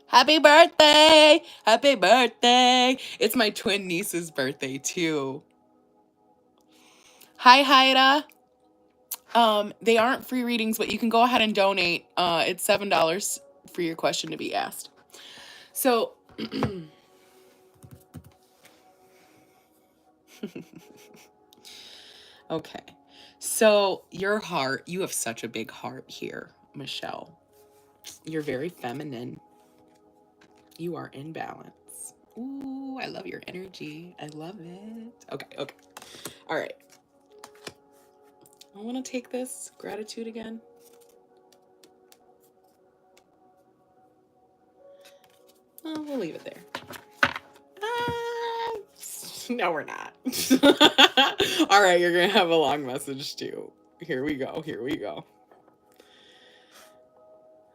Speaker 1: Happy birthday! Happy birthday! It's my twin niece's birthday too. Hi, Haida. They aren't free readings, but you can go ahead and donate. It's $7 for your question to be asked. So, okay. So your heart, you have such a big heart here, Michelle. You're very feminine. You are in balance. Ooh, I love your energy. I love it. Okay. All right. I want to take this gratitude again. Oh, we'll leave it there. No, we're not. All right, you're going to have a long message too. Here we go.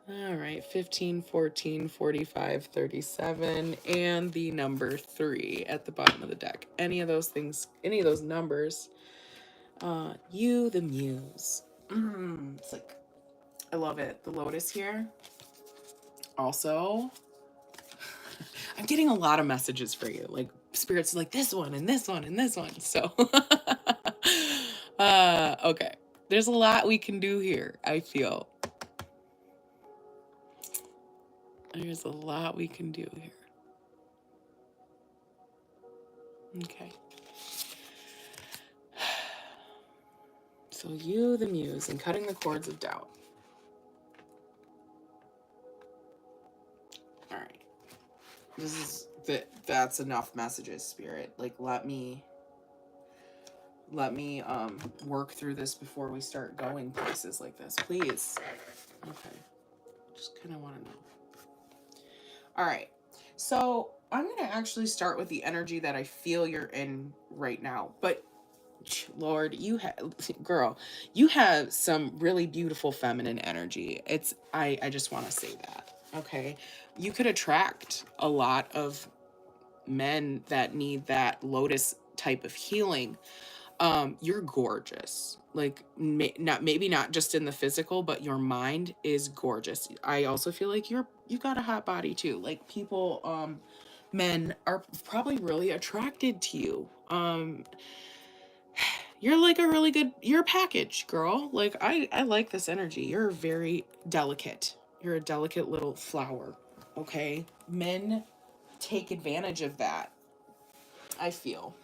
Speaker 1: All right, 15, 14, 45, 37, and the number 3 at the bottom of the deck. Any of those things, any of those numbers, you, the muse. It's like, I love it. The lotus here. Also, I'm getting a lot of messages for you. Like, spirits like this one, and this one, and this one. So, okay. There's a lot we can do here, I feel. There's a lot we can do here. Okay. So you, the muse, and cutting the cords of doubt. All right. That's enough messages, Spirit. Like, let me work through this before we start going places like this, please. Okay. Just kind of want to know. All right. So I'm going to actually start with the energy that I feel you're in right now. But Lord, you have some really beautiful feminine energy. I just want to say that. Okay. You could attract a lot of men that need that lotus type of healing. You're gorgeous. Like, maybe not just in the physical, but your mind is gorgeous. I also feel like you've got a hot body too. Like, people men are probably really attracted to you. You're like a really good, you're a package, girl. Like, I like this energy. You're very delicate. You're a delicate little flower, okay? Men take advantage of that, I feel.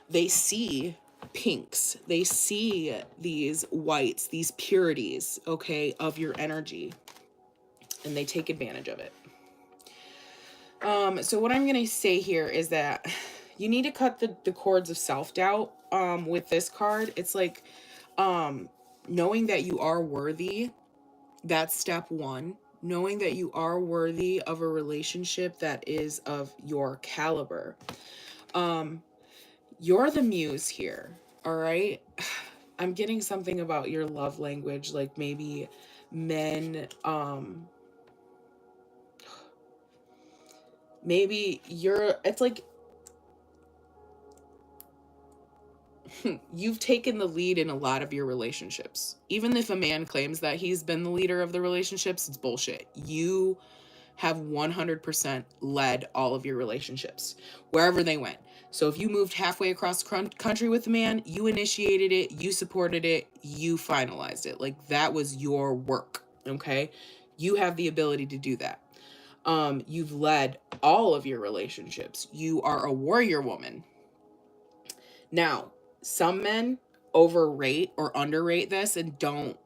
Speaker 1: They see pinks. They see these whites, these purities, okay, of your energy. And they take advantage of it. So what I'm going to say here is that you need to cut the cords of self-doubt with this card. It's like knowing that you are worthy. That's step one. Knowing that you are worthy of a relationship that is of your caliber. You're the muse here, all right? I'm getting something about your love language, like maybe men, maybe it's like you've taken the lead in a lot of your relationships. Even if a man claims that he's been the leader of the relationships, it's bullshit. You have 100% led all of your relationships, wherever they went. So if you moved halfway across the country with a man, you initiated it, you supported it, you finalized it. Like, that was your work, okay? You have the ability to do that. You've led all of your relationships. You are a warrior woman. Now, some men overrate or underrate this and don't.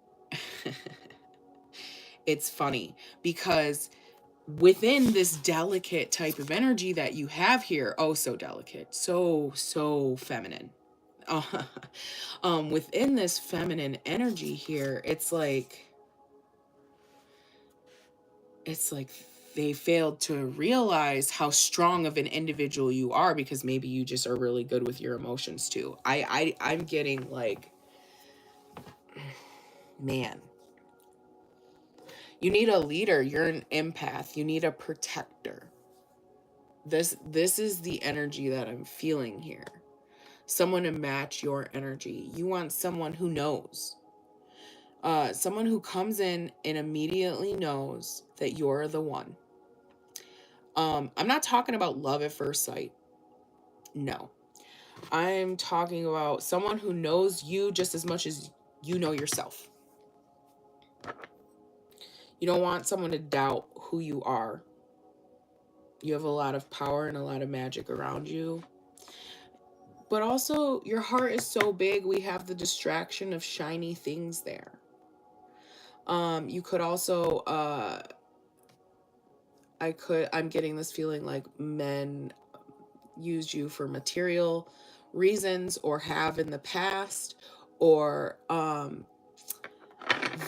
Speaker 1: It's funny because within this delicate type of energy that you have here, oh, so delicate, so feminine. Within this feminine energy here, it's like they failed to realize how strong of an individual you are, because maybe you just are really good with your emotions too. I'm getting like, man, you need a leader. You're an empath. You need a protector. This is the energy that I'm feeling here. Someone to match your energy. You want someone who knows. Someone who comes in and immediately knows that you're the one. I'm not talking about love at first sight. No. I'm talking about someone who knows you just as much as you know yourself. You don't want someone to doubt who you are. You have a lot of power and a lot of magic around you. But also, your heart is so big, we have the distraction of shiny things there. You could also, I'm getting this feeling like men use you for material reasons, or have in the past, or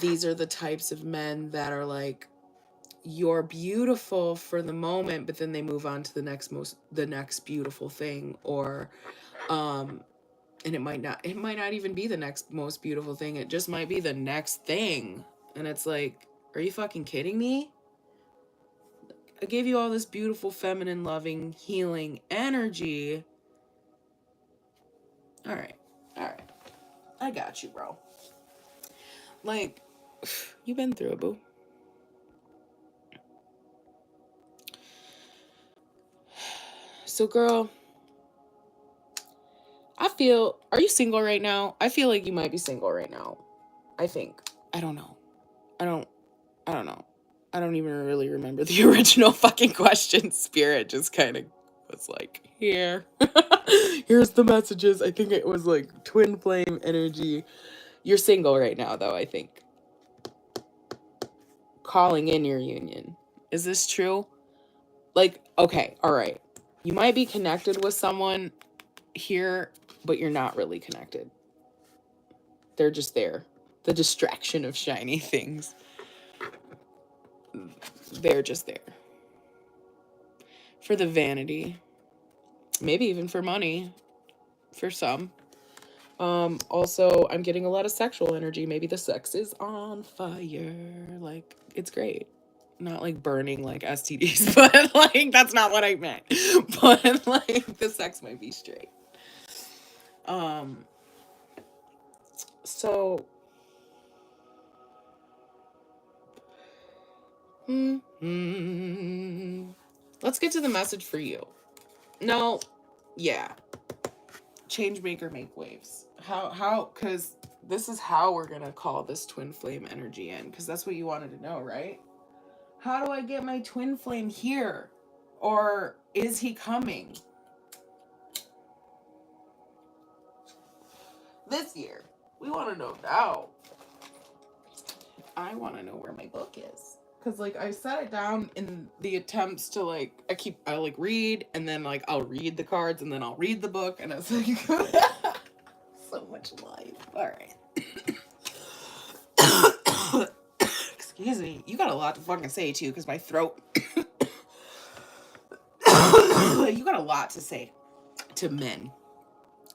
Speaker 1: these are the types of men that are like, you're beautiful for the moment, but then they move on to the next beautiful thing, or and it might not even be the next most beautiful thing. It just might be the next thing. And it's like, are you fucking kidding me? I gave you all this beautiful, feminine, loving, healing energy. All right. I got you, bro. Like, you've been through it, boo. So, girl, are you single right now? I feel like you might be single right now. I think. I don't know. I don't know. I don't even really remember the original fucking question. Spirit just kind of was like, here. Here's the messages. I think it was like twin flame energy. You're single right now, though, I think. Calling in your union. Is this true? Like, okay, all right. You might be connected with someone here, but you're not really connected. They're just there. The distraction of shiny things. They're just there. For the vanity. Maybe even for money. For some. Also, I'm getting a lot of sexual energy. Maybe the sex is on fire. Like, it's great. Not like burning like STDs, but like, that's not what I meant. But like, the sex might be straight. So, Let's get to the message for you. No, yeah. Change maker, make waves. How, because this is how we're going to call this twin flame energy in, because that's what you wanted to know, right? How do I get my twin flame here? Or is he coming? This year. We want to know now. I want to know where my book is. Because, like, I set it down in the attempts to, like, I like, read, and then, like, I'll read the cards, and then I'll read the book, and it's like, so much life. All right. Excuse me. You got a lot to fucking say, too, because my throat. You got a lot to say to men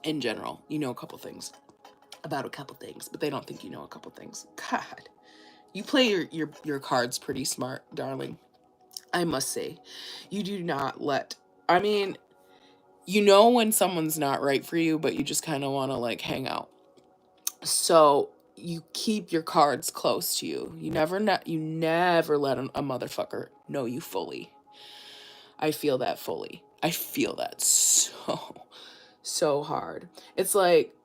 Speaker 1: in general. You know a couple things about a couple things, but they don't think you know a couple things. God. You play your cards pretty smart, darling. I must say. You do not let... I mean, you know when someone's not right for you, but you just kind of want to, like, hang out. So you keep your cards close to you. You never let a motherfucker know you fully. I feel that fully. I feel that so hard. It's like,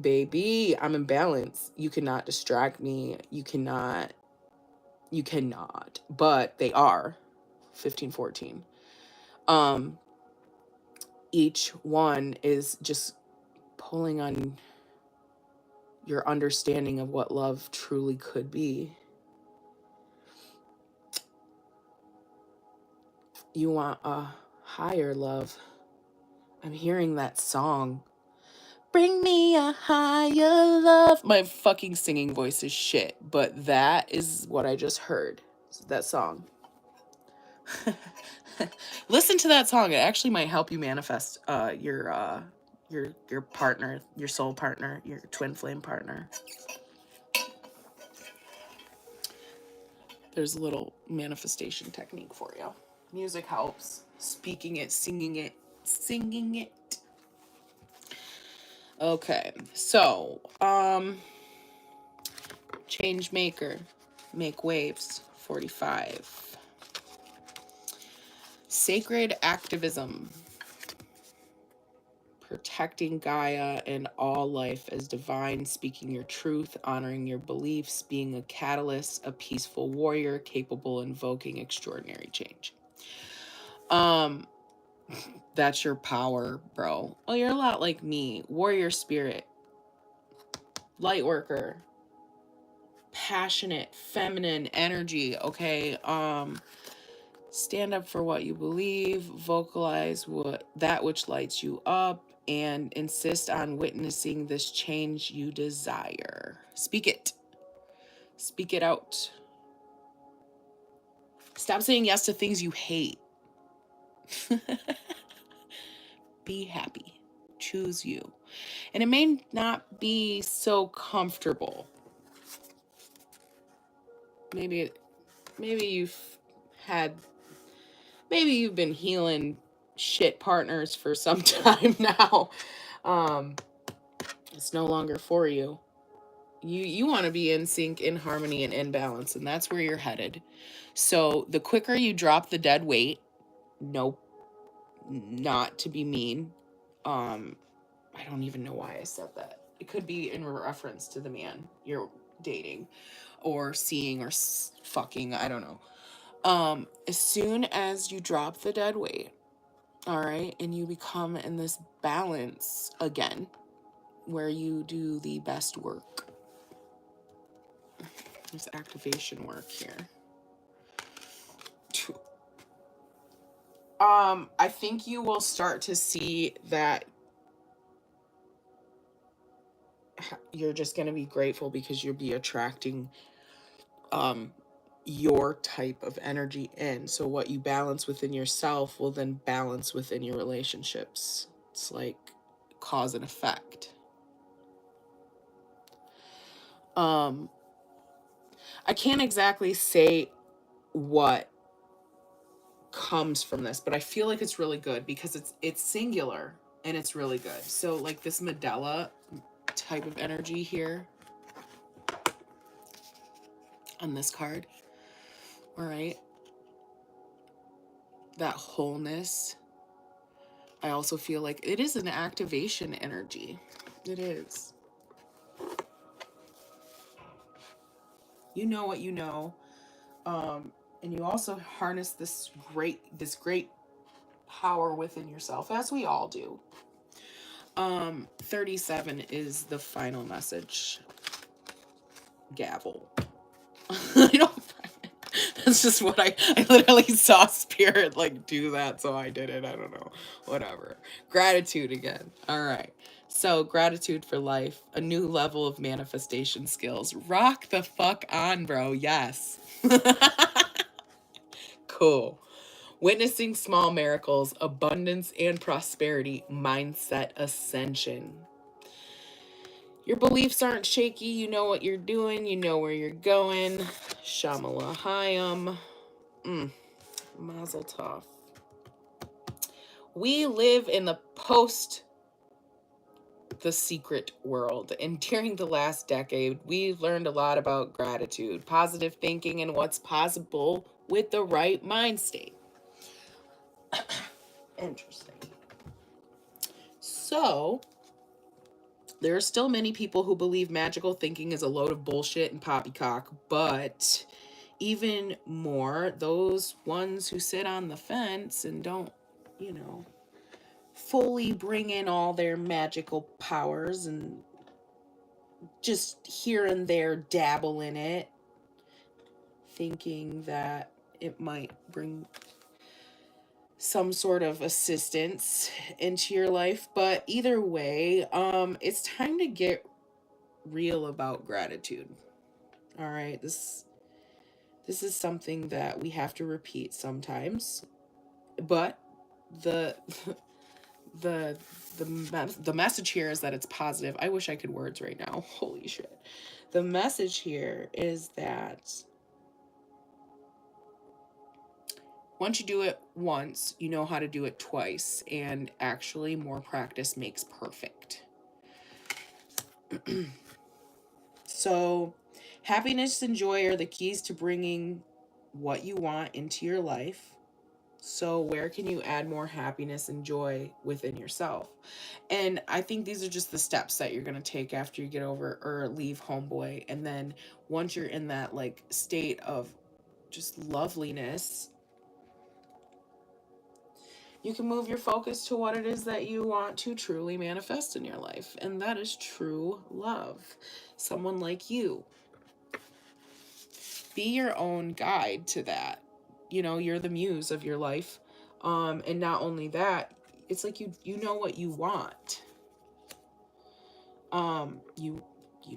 Speaker 1: baby, I'm in balance. You cannot distract me. You cannot. But they are 15, 14. Each one is just pulling on your understanding of what love truly could be. You want a higher love. I'm hearing that song. Bring me a higher love. My fucking singing voice is shit, but that is what I just heard. That song. Listen to that song. It actually might help you manifest your partner, your soul partner, your twin flame partner. There's a little manifestation technique for you. Music helps. Speaking it, singing it. Okay, so change maker, make waves, 45. Sacred activism, protecting Gaia and all life as divine, speaking your truth, honoring your beliefs, being a catalyst, a peaceful warrior, capable invoking extraordinary change. That's your power, bro. Well, you're a lot like me. Warrior spirit, light worker, passionate, feminine energy, okay? Stand up for what you believe, vocalize that which lights you up, and insist on witnessing this change you desire. Speak it. Speak it out. Stop saying yes to things you hate. Be happy. Choose you. And it may not be so comfortable. Maybe you've been healing shit partners for some time now. It's no longer for you. You want to be in sync, in harmony, and in balance, and that's where you're headed. So the quicker you drop the dead weight, nope, not to be mean. I don't even know why I said that. It could be in reference to the man you're dating or seeing or fucking, I don't know. As soon as you drop the dead weight, all right, and you become in this balance again, where you do the best work. There's activation work here. I think you will start to see that you're just going to be grateful because you'll be attracting your type of energy in. So what you balance within yourself will then balance within your relationships. It's like cause and effect. I can't exactly say what comes from this, but I feel like it's really good because it's singular and it's really good. So like this Medela type of energy here on this card, all right, that wholeness. I also feel like it is an activation energy. It is. You know what you know. And you also harness this great power within yourself, as we all do. 37 is the final message. Gavel. I don't. That's just what I literally saw spirit like do that, so I did it. I don't know. Whatever. Gratitude again. All right. So gratitude for life, a new level of manifestation skills. Rock the fuck on, bro. Yes. Cool. Witnessing small miracles, abundance and prosperity, mindset ascension. Your beliefs aren't shaky. You know what you're doing. You know where you're going. Shamalahayam. Mazel tov. We live in the secret world, and during the last decade, we've learned a lot about gratitude, positive thinking, and what's possible with the right mind state. Interesting. So, there are still many people who believe magical thinking is a load of bullshit and poppycock, but even more, those ones who sit on the fence and don't, fully bring in all their magical powers and just here and there dabble in it, thinking that it might bring some sort of assistance into your life. But either way, it's time to get real about gratitude. All right, this is something that we have to repeat sometimes, but the message here is that it's positive. I wish I could words right now. Holy shit. The message here is that once you do it once, you know how to do it twice, and actually more practice makes perfect. So, happiness and joy are the keys to bringing what you want into your life. So where can you add more happiness and joy within yourself? And I think these are just the steps that you're going to take after you get over or leave homeboy. And then once you're in that like state of just loveliness, you can move your focus to what it is that you want to truly manifest in your life. And that is true love. Someone like you. Be your own guide to that. You're the muse of your life. And not only that, it's like you know what you want. You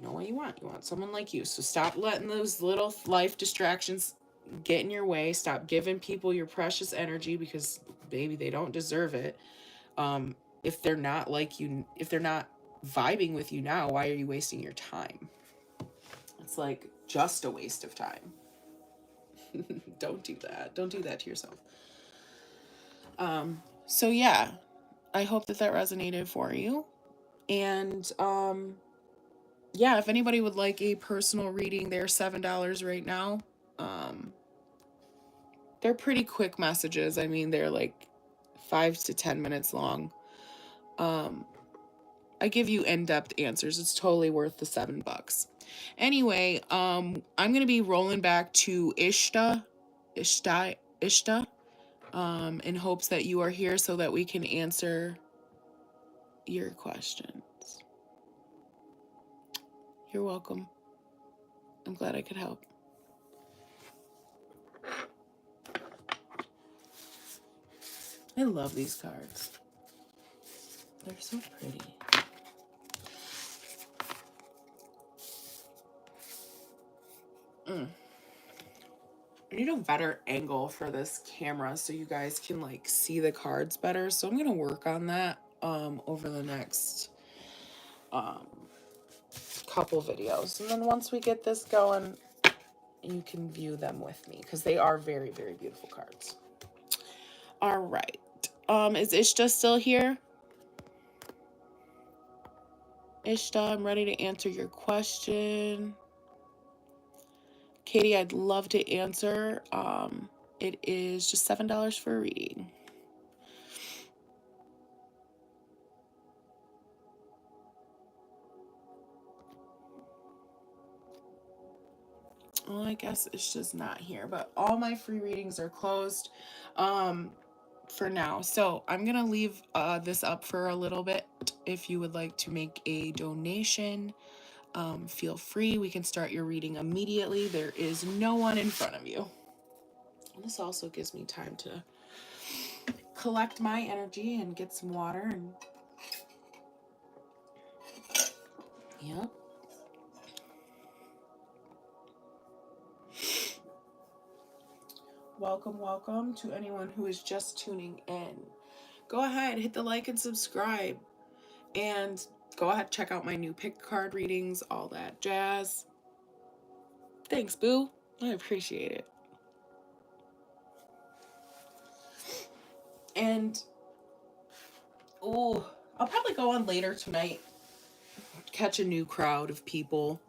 Speaker 1: know what you want. You want someone like you. So stop letting those little life distractions get in your way. Stop giving people your precious energy, because baby, they don't deserve it. If they're not like you, if they're not vibing with you now, why are you wasting your time? It's like just a waste of time. Don't do that. Don't do that to yourself. So yeah, I hope that resonated for you. And yeah, if anybody would like a personal reading, they're $7 right now. They're pretty quick messages. I mean, they're like 5 to 10 minutes long. I give you in-depth answers. It's totally worth the $7. Anyway, I'm gonna be rolling back to Ishta, in hopes that you are here so that we can answer your questions. You're welcome. I'm glad I could help. I love these cards. They're so pretty. I need a better angle for this camera so you guys can like see the cards better. So I'm gonna work on that over the next couple videos. And then once we get this going, you can view them with me because they are very, very beautiful cards. All right. Is Ishta still here? Ishta, I'm ready to answer your question. Katie, I'd love to answer. it is just $7 for a reading. Well, I guess it's just not here, but all my free readings are closed for now. So I'm gonna leave this up for a little bit. If you would like to make a donation, feel free. We can start your reading immediately. There is no one in front of you. And this also gives me time to collect my energy and get some water. And yep. Welcome, welcome to anyone who is just tuning in. Go ahead, hit the like and subscribe. And go ahead, check out my new pick card readings, all that jazz. Thanks, boo. I appreciate it. And, oh, I'll probably go on later tonight, catch a new crowd of people.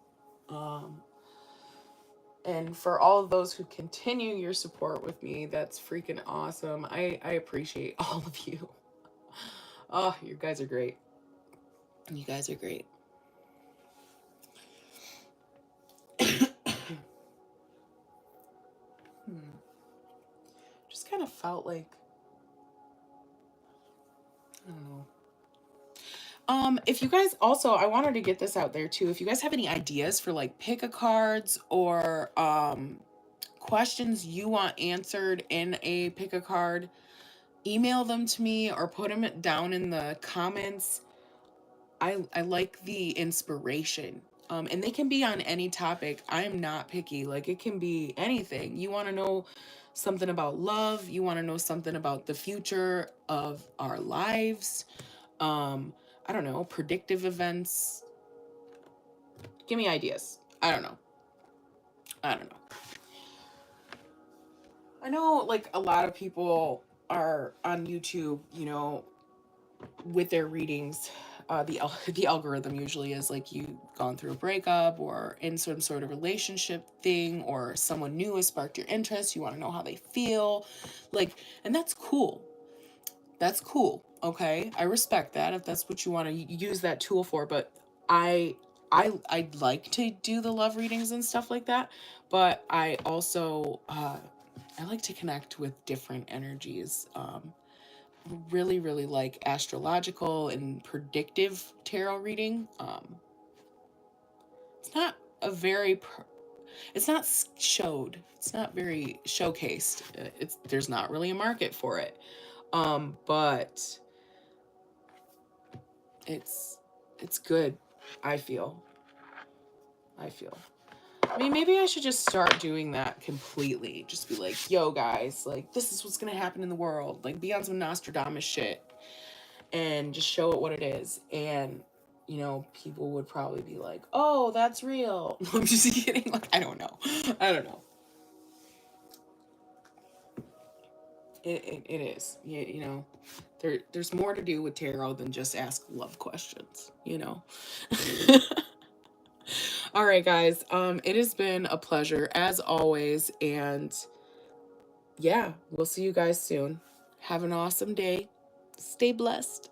Speaker 1: And for all of those who continue your support with me, that's freaking awesome. I appreciate all of you. Oh, you guys are great. You guys are great. Just kind of felt like, I don't know. If you guys also, I wanted to get this out there too. If you guys have any ideas for like pick-a-cards or questions you want answered in a pick-a-card, email them to me or put them down in the comments. I like the inspiration. And they can be on any topic. I'm not picky. Like, it can be anything. You want to know something about love. You want to know something about the future of our lives. I don't know, predictive events. Give me ideas. I don't know. I know, like, a lot of people are on YouTube, you know, with their readings. The algorithm usually is like you've gone through a breakup or in some sort of relationship thing, or someone new has sparked your interest. You want to know how they feel, like, and that's cool. That's cool. Okay, I respect that if that's what you want to use that tool for. But I'd like to do the love readings and stuff like that. But I also I like to connect with different energies. Really, really like astrological and predictive tarot reading. It's not a very it's not showed. It's not very showcased. There's not really a market for it. But it's good. I feel. I mean, maybe I should just start doing that completely. Just be like, yo, guys, like, this is what's gonna happen in the world. Like, be on some Nostradamus shit and just show it what it is. And, you know, people would probably be like, oh, that's real. I'm just kidding. Like, I don't know. It is. You know, there's more to do with tarot than just ask love questions, you know? All right, guys. It has been a pleasure as always. And yeah, we'll see you guys soon. Have an awesome day. Stay blessed.